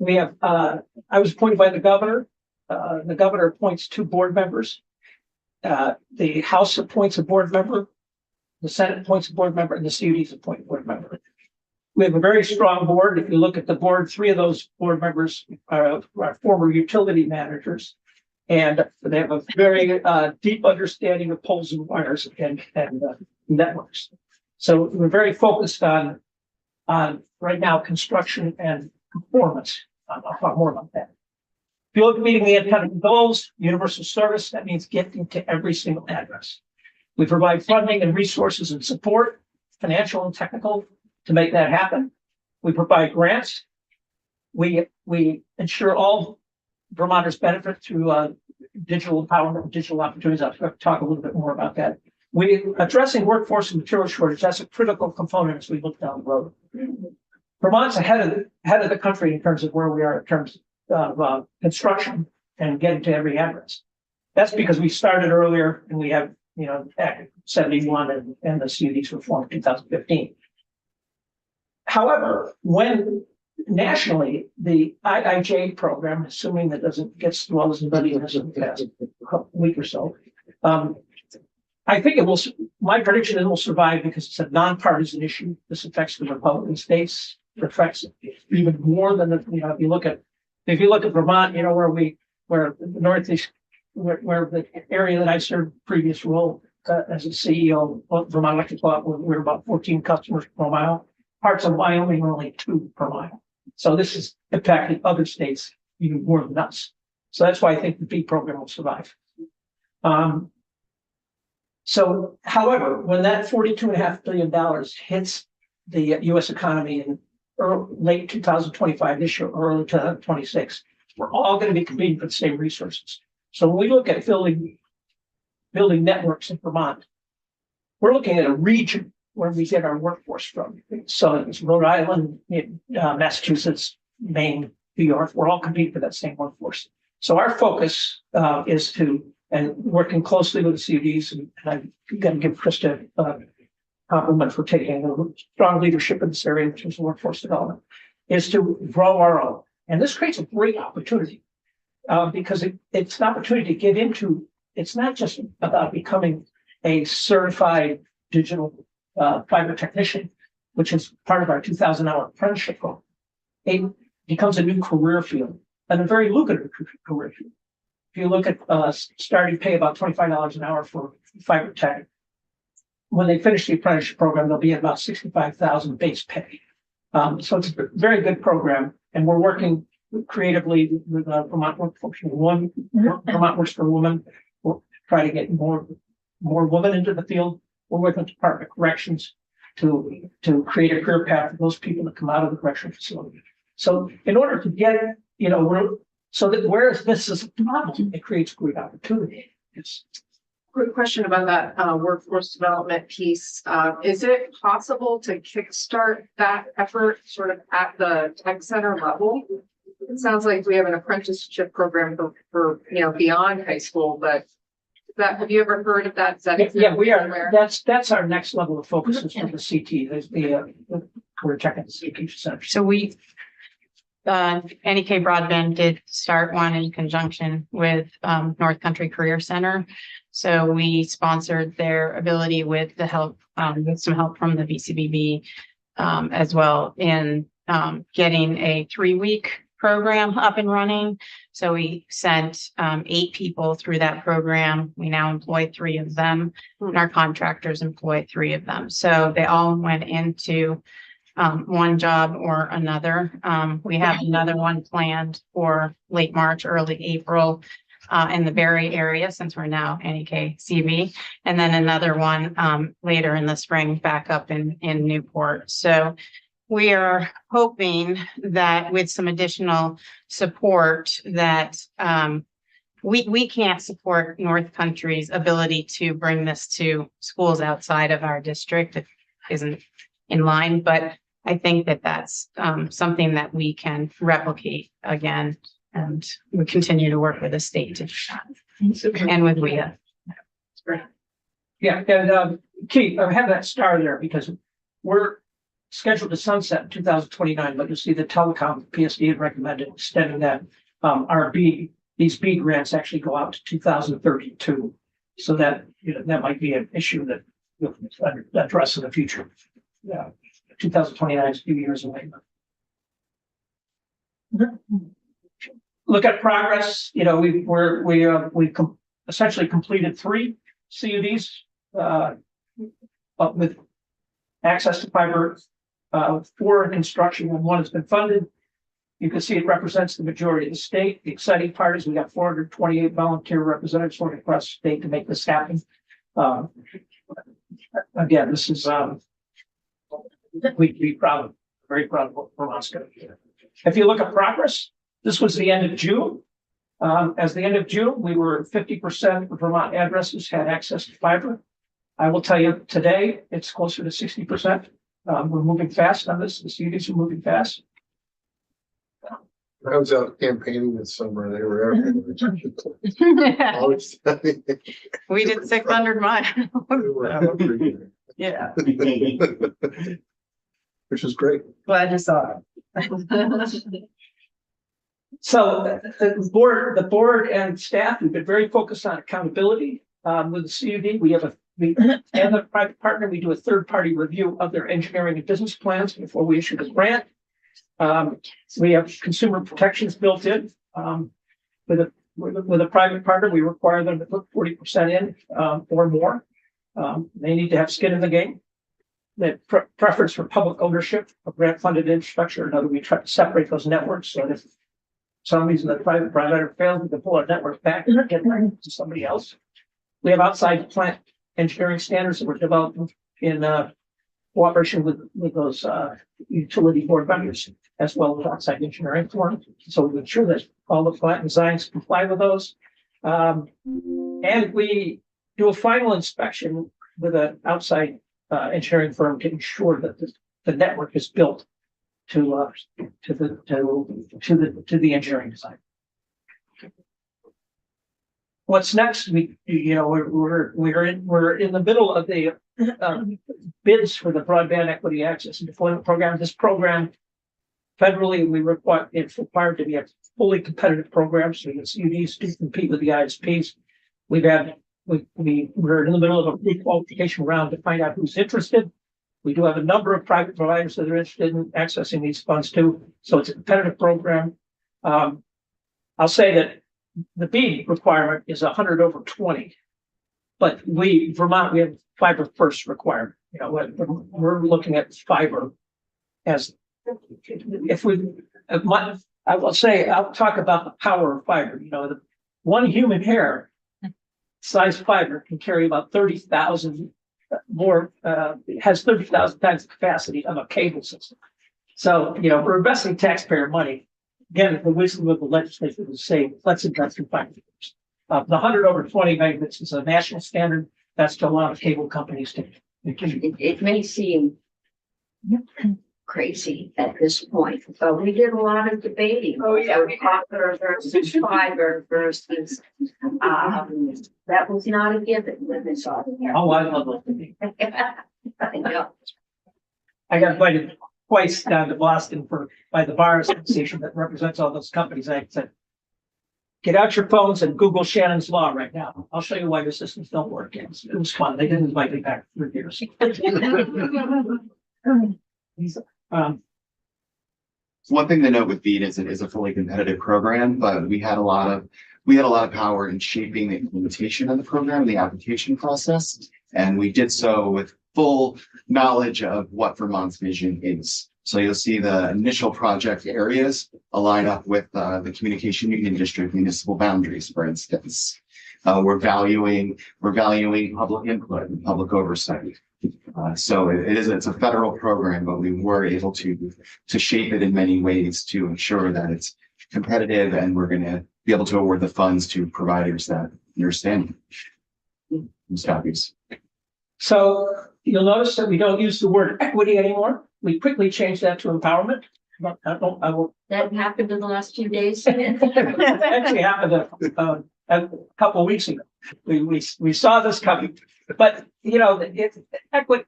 we have, I was appointed by the governor. The governor appoints 2 board members. The House appoints a board member. The Senate appoints a board member, and the CUDs appoint a board member. We have a very strong board. If you look at the board, 3 of those board members are former utility managers, and they have a very deep understanding of poles and wires and networks. So we're very focused on right now construction and performance. I'll talk more about that. If you look at meeting the independent goals, universal service, that means getting to every single address. We provide funding and resources and support, financial and technical, to make that happen. We provide grants. We ensure all Vermonters benefit through digital empowerment, digital opportunities. I'll talk a little bit more about that. Addressing workforce and material shortage, that's a critical component as we look down the road. Vermont's ahead of the country in terms of where we are in terms of construction and getting to every address. That's because we started earlier and we have, Act 71 and the CUDs were formed in 2015. However, when nationally, the IIJ program, assuming that doesn't get as well as anybody in a week or so, I think my prediction is it will survive because it's a nonpartisan issue. This affects the Republican states. It affects even more than if you look at Vermont, where the Northeast, where the area that I served previous role as a CEO of Vermont Electric Co-op, we're about 14 customers per mile. Parts of Wyoming are only 2 per mile. So this is impacting other states even more than us. So that's why I think the B program will survive. So, however, when that $42.5 billion hits the U.S. economy in late 2025, this year, or early 2026, we're all going to be competing for the same resources. So when we look at building networks in Vermont, we're looking at a region where we get our workforce from. So it's Rhode Island, Massachusetts, Maine, New York, we're all competing for that same workforce. So our focus is to, and working closely with the CUDs, and I'm going to give Krista compliment for taking a strong leadership in this area in terms of workforce development, is to grow our own. And this creates a great opportunity because it's an opportunity to get into, it's not just about becoming a certified digital fiber technician, which is part of our 2,000-hour apprenticeship program. It becomes a new career field and a very lucrative career field. If you look at starting pay about $25 an hour for fiber tech, when they finish the apprenticeship program, they'll be at about $65,000 base pay. So it's a very good program, and we're working creatively with Vermont Workforce One, Vermont Works for Women. We'll try to get more women into the field. We're working with the Department of Corrections to create a career path for those people that come out of the correctional facility. So in order to get, so that whereas this is a problem, it creates great opportunity. It's, Quick question about that workforce development piece. Is it possible to kickstart that effort sort of at the tech center level? It sounds like we have an apprenticeship program for beyond high school, but have you ever heard of that? Is that yeah, we are. That's our next level of focus is from the CT. There's the career tech at the CT center. So we, NEK Broadband did start one in conjunction with North Country Career Center. So we sponsored their ability with the help, with some help from the VCBB as well in getting a 3-week program up and running. So we sent 8 people through that program. We now employ 3 of them, and our contractors employ 3 of them. So they all went into one job or another. We have another one planned for late March, early April in the Barrie area, since we're now NEK CV, and then another one later in the spring back up in Newport. So we are hoping that with some additional support that we can't support North Country's ability to bring this to schools outside of our district. It isn't in line, but I think that that's something that we can replicate again, and we continue to work with the state to and with WIA. Yeah, and Keith, I have that star there because we're scheduled to sunset in 2029, but you'll see the telecom PSD had recommended extending that. These B grants actually go out to 2032, so that that might be an issue that we'll address in the future. Yeah, 2029 is a few years away. Look at progress. We essentially completed 3 CUDs with access to fiber, 4 in construction, and 1 has been funded. You can see it represents the majority of the state. The exciting part is we got 428 volunteer representatives working across the state to make this happen. Again, this is we'd be proud of, very proud of what Vermont's going to do. If you look at progress, this was the end of June. As the end of June, we were 50% of Vermont addresses had access to fiber. I will tell you today, it's closer to 60%. We're moving fast on this. The CUDs are moving fast. I was out campaigning this summer. They were everywhere. We did 600 miles. Yeah. Which is great. Glad you saw it. So the board and staff, we've been very focused on accountability with the CUD. We and the private partner, we do a third-party review of their engineering and business plans before we issue the grant. We have consumer protections built in. With a private partner, we require them to put 40% in or more. They need to have skin in the game. The preference for public ownership of grant-funded infrastructure. In other words, we try to separate those networks so that if for some reason the private provider fails, we can pull our network back and get it to somebody else. We have outside plant engineering standards that were developed in cooperation with those utility board members, as well as outside engineering firms. So we ensure that all the plant designs comply with those. And we do a final inspection with an outside engineering firm to ensure that the network is built to the engineering design. What's next? We're in the middle of the bids for the Broadband Equity Access and Deployment Program. This program, federally, it's required to be a fully competitive program, so you need to compete with the ISPs. We're in the middle of a pre-qualification round to find out who's interested. We do have a number of private providers that are interested in accessing these funds too, so it's a competitive program. I'll say that the BEAD requirement is 100/20, but Vermont, we have fiber first requirement. You know, we're looking at fiber as I will say, I'll talk about the power of fiber. You know, the one human hair size fiber can carry about 30,000 more, has 30,000 times the capacity of a cable system. So, you know, we're investing taxpayer money. Again, the wisdom of the legislature would say, let's invest in fiber. The 100/20 megabits is a national standard. That's to a lot of cable companies to. It may seem crazy at this point, but we did a lot of debating. Oh, yeah. Copper versus fiber versus, that was not a given when they saw it. Oh, I love it. I know. I got invited twice down to Boston by the Bar Association that represents all those companies. I said, get out your phones and Google Shannon's Law right now. I'll show you why your systems don't work. It was fun. They didn't invite me back for years. One thing to note with BEAD is it is a fully competitive program, but we had a lot of power in shaping the implementation of the program, the application process, and we did so with full knowledge of what Vermont's vision is. So you'll see the initial project areas align up with the Communication Union District municipal boundaries, for instance. We're valuing public input and public oversight. So it's a federal program, but we were able to shape it in many ways to ensure that it's competitive, and we're going to be able to award the funds to providers that understand. So you'll notice that we don't use the word equity anymore. We quickly changed that to empowerment. That happened in the last few days. Actually happened a couple of weeks ago. We saw this coming, but you know, equity.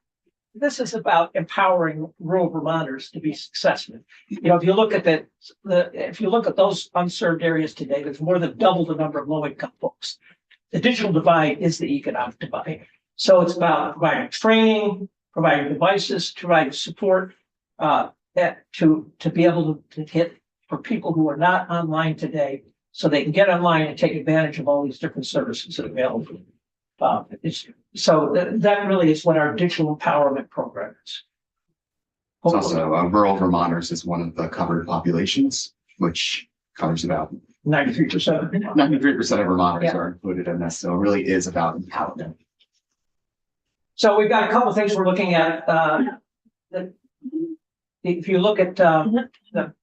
This is about empowering rural Vermonters to be successful. You know, if you look at those unserved areas today, there's more than double the number of low-income folks. The digital divide is the economic divide. So it's about providing training, providing devices, providing support to be able to hit for people who are not online today, so they can get online and take advantage of all these different services that are available. That really is what our digital empowerment program is. It's also rural Vermonters is one of the covered populations, which covers about 93%. 93% of Vermonters are included in this. So it really is about empowerment. So we've got a couple of things we're looking at. If you look at the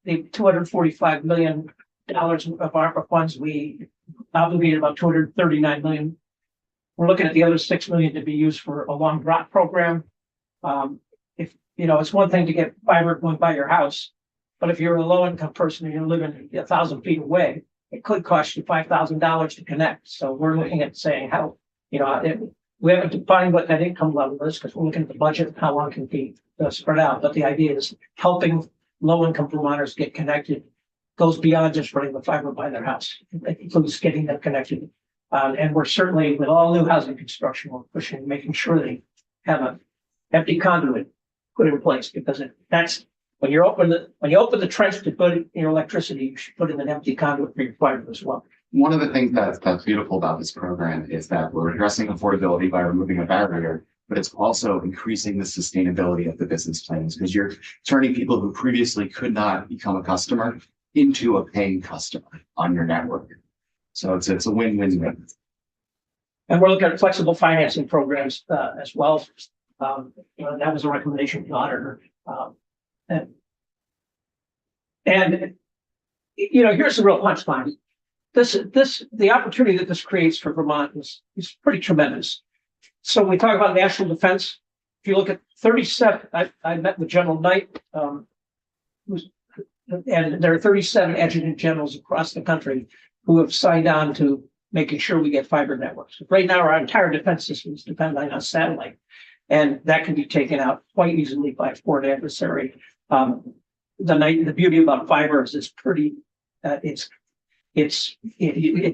$245 million of ARPA funds, we obligated about $239 million. We're looking at the other $6 million to be used for a long drop program. If you know, it's one thing to get fiber going by your house, but if you're a low income person and you're living 1,000 feet away, it could cost you $5,000 to connect. So we're looking at saying how, you know, we haven't defined what that income level is because we're looking at the budget and how long it can be spread out. But the idea is helping low income Vermonters get connected goes beyond just running the fiber by their house. It includes getting them connected. And we're certainly, with all new housing construction, we're pushing, making sure they have an empty conduit put in place, because that's when you open the trench to put in your electricity, you should put in an empty conduit for your fiber as well. One of the things that's beautiful about this program is that we're addressing affordability by removing a barrier, but it's also increasing the sustainability of the business plans, because you're turning people who previously could not become a customer into a paying customer on your network. So it's a win-win-win. And we're looking at flexible financing programs as well. You know, that was a recommendation from the auditor. And you know, here's the real punchline. The opportunity that this creates for Vermont is pretty tremendous. So when we talk about national defense, if you look at 37, I met with General Knight, and there are 37 adjutant generals across the country who have signed on to making sure we get fiber networks. Right now, our entire defense systems depend on satellite. And that can be taken out quite easily by a foreign adversary. The beauty about fiber is it's pretty, it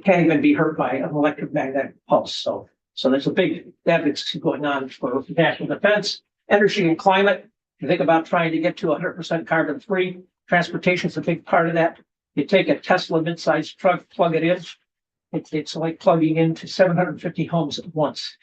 can't even be hurt by an electromagnetic pulse. So there's a big advocacy going on for national defense, energy and climate. You think about trying to get to 100% carbon free. Transportation is a big part of that. You take a Tesla mid-sized truck, plug it in. It's like plugging into 750 homes at once.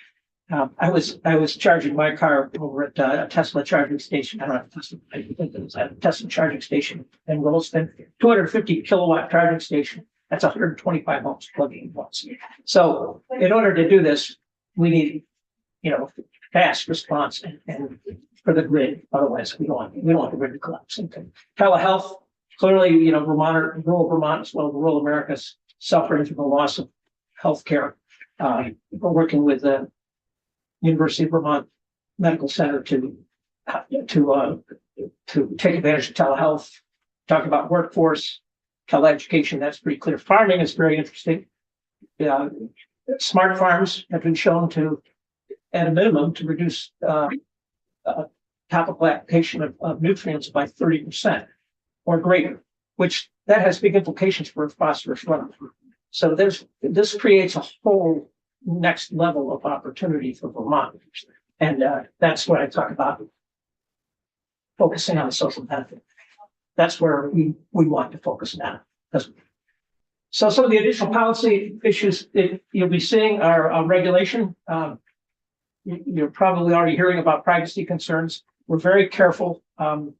I was charging my car over at a Tesla charging station. I don't have a Tesla. I think it was at a Tesla charging station in Williston. 250 kilowatt charging station. That's 125 homes plugging in once. So in order to do this, we need, fast response and for the grid. Otherwise, we don't want the grid to collapse. Telehealth, clearly, rural Vermont as well as rural America's suffering from the loss of healthcare. We're working with the University of Vermont Medical Center to take advantage of telehealth. Talk about workforce, teleeducation. That's pretty clear. Farming is very interesting. Smart farms have been shown to, at a minimum, to reduce topical application of nutrients by 30% or greater, which that has big implications for phosphorus runoff. So this creates a whole next level of opportunity for Vermont. And that's what I talk about, focusing on the social benefit. That's where we want to focus now. So some of the additional policy issues that you'll be seeing are regulation. You're probably already hearing about privacy concerns. We're very careful to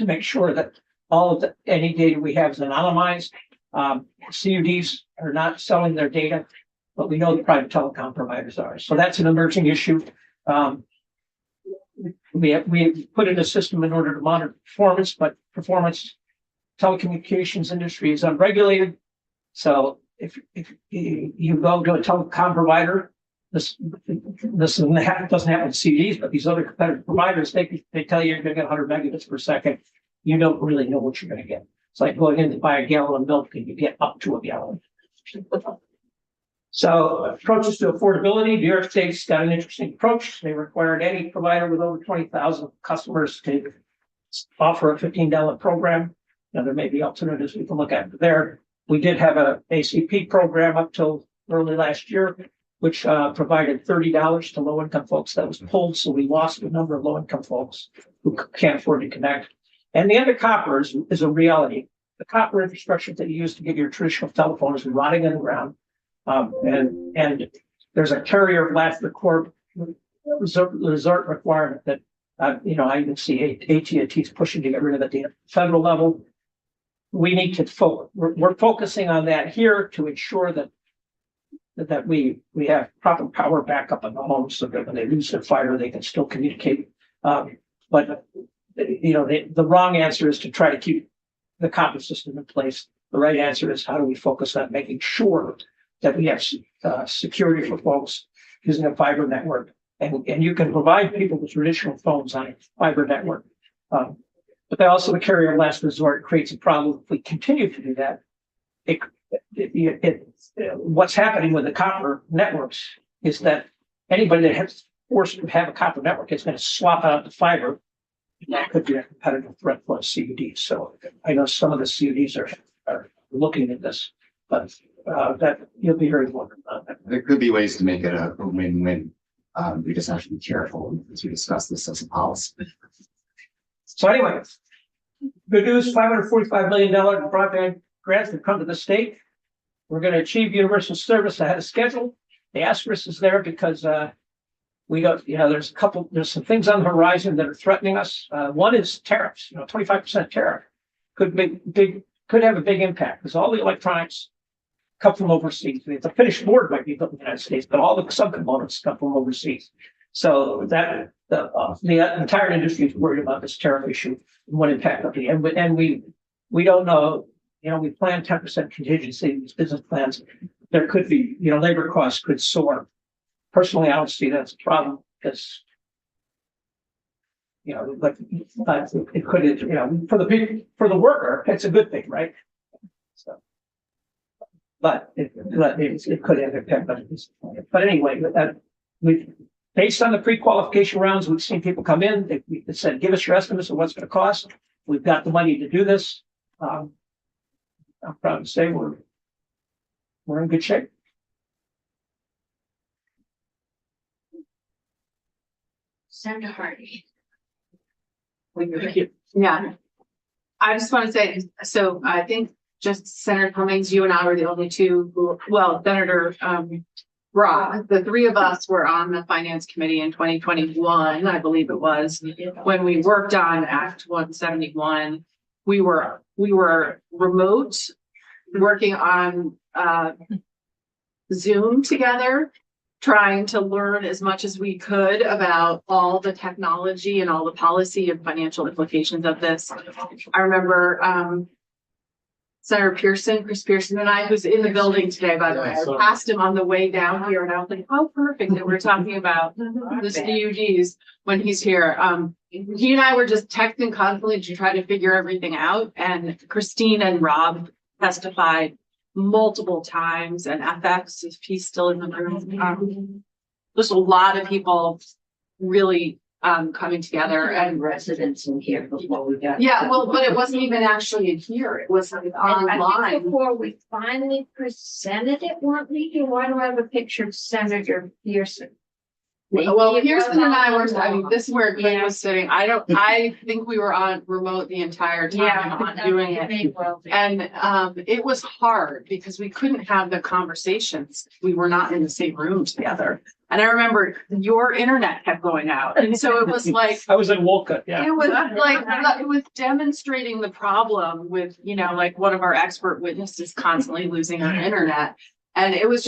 make sure that all of any data we have is anonymized. CUDs are not selling their data, but we know the private telecom providers are. So that's an emerging issue. We put in a system in order to monitor performance, but telecommunications industry is unregulated. So if you go to a telecom provider, this doesn't happen with CDs, but these other competitive providers, they tell you you're going to get 100 megabits per second. You don't really know what you're going to get. It's like going in to buy a gallon of milk and you get up to a gallon. So approaches to affordability. New York State's got an interesting approach. They required any provider with over 20,000 customers to offer a $15 program. Now there may be alternatives we can look at there. We did have a ACP program up till early last year, which provided $30 to low-income folks. That was pulled, so we lost a number of low-income folks who can't afford to connect. And the end of copper is a reality. The copper infrastructure that you use to get your traditional telephone is rotting on the ground. And there's a carrier last record resort requirement that, I even see AT&T's pushing to get rid of it at the federal level. We need to focus. We're focusing on that here to ensure that we have proper power backup in the home so that when they lose their fire, they can still communicate. But the wrong answer is to try to keep the copper system in place. The right answer is how do we focus on making sure that we have security for folks using a fiber network. And you can provide people with traditional phones on a fiber network. But also the carrier of last resort creates a problem. If we continue to do that, what's happening with the copper networks is that anybody that has forced to have a copper network is going to swap out the fiber. And that could be a competitive threat for a CUD. So I know some of the CUDs are looking at this, but that you'll be very wondering about that. There could be ways to make it a win-win. We just have to be careful as we discuss this as a policy. So anyway, good news, $545 million broadband grants have come to the state. We're going to achieve universal service ahead of schedule. The asterisk is there because we don't, there's some things on the horizon that are threatening us. One is tariffs, 25% tariff could have a big impact because all the electronics come from overseas. The finished board might be built in the United States, but all the subcomponents come from overseas. So that the entire industry is worried about this tariff issue and what impact it'll be. And we don't know, we plan 10% contingency in these business plans. There could be, labor costs could soar. Personally, I don't see that as a problem because, it could, for the worker, it's a good thing, right? So, but it could have impact. But anyway, Based on the pre-qualification rounds, we've seen people come in, they said, give us your estimates of what's going to cost. We've got the money to do this. I'm proud to say we're in good shape. Senator Hardy. Thank you. Yeah. I just want to say, so I think just Senator Cummings, you and I were the only two who, well, Senator Rob, the three of us were on the Finance Committee in 2021, I believe it was, when we worked on Act 171. We were remote, working on Zoom together, trying to learn as much as we could about all the technology and all the policy and financial implications of this. I remember Senator Pearson, Chris Pearson, and I, who's in the building today, by the way, I passed him on the way down here, and I was like, oh, perfect that we're talking about the CUGs when he's here. He and I were just texting constantly to try to figure everything out, and Christine and Rob testified multiple times, and FX, if he's still in the room. There's a lot of people really coming together, and residents in here before we got. yeah, well, but it wasn't even actually in here. It was I online. think before we finally presented it, weren't we? Why do I have a picture of Senator Pearson? Well, Maybe it Pearson was and I were, on- I mean, this is where Glenn was sitting. I think we were on remote the entire time doing it. And it was hard because we couldn't have the conversations. We were not in the same room together. And I remember your internet kept going out. And so it was like, I was in Wolcott, yeah. it was like, it was demonstrating the problem with, you know, like one of our expert witnesses constantly losing her internet. And it was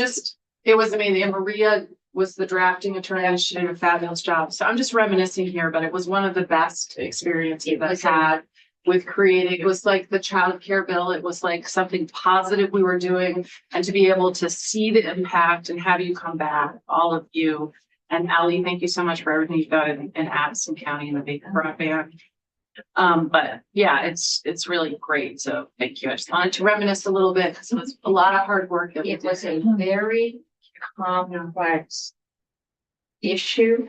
amazing. And Maria was the drafting attorney. She did a fabulous job. So I'm just reminiscing here, but it was one of the best experiences I've had with creating. It was like the child care bill. It was like something positive we were doing, and to be able to see the impact and have you come back, all of you. And Ali, thank you so much for everything you've done in Addison County and the big broadband. But yeah, it's really great. So thank you. I just wanted to reminisce a little bit because it was a lot of hard work. It was a very complex issue.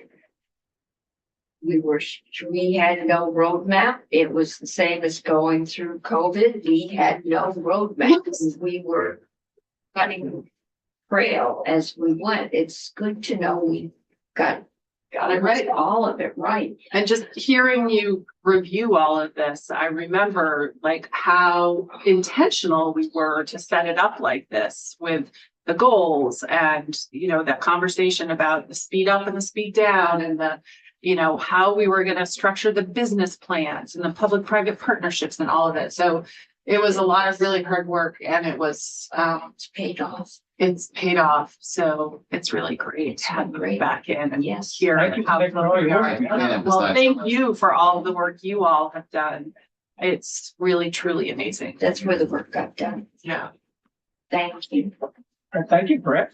We had no roadmap. It was the same as going through COVID. We had no roadmap. We were cutting trail as we went. It's good to know we got it right, all of it right. And just hearing you review all of this, I remember like how intentional we were to set it up like this with the goals and, you know, that conversation about the speed up and the speed down and the, you know, how we were going to structure the business plans and the public-private partnerships and all of it. So it was a lot of really hard work, and it was, it's paid off. It's paid off. So it's really great to have you back in and hear how we are. Well, thank you for all the work you all have done. It's really, truly amazing. That's where the work got done. Yeah. Thank you. Thank you, Brett.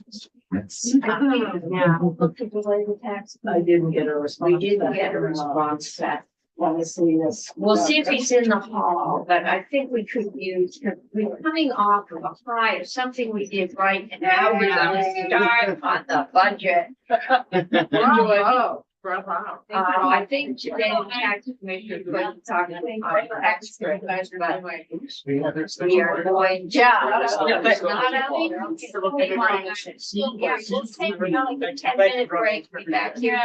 Yeah. I didn't get a response. We didn't get a response back. We'll see if he's in the hall, but I think we could use, we're coming off of a high of something we did right, and now we're gonna start on the budget. Bravo. I think today the tax commissioner was talking about tax credit, but we are going. Yeah. But not only. Yeah, we'll take another 10-minute break, be back here.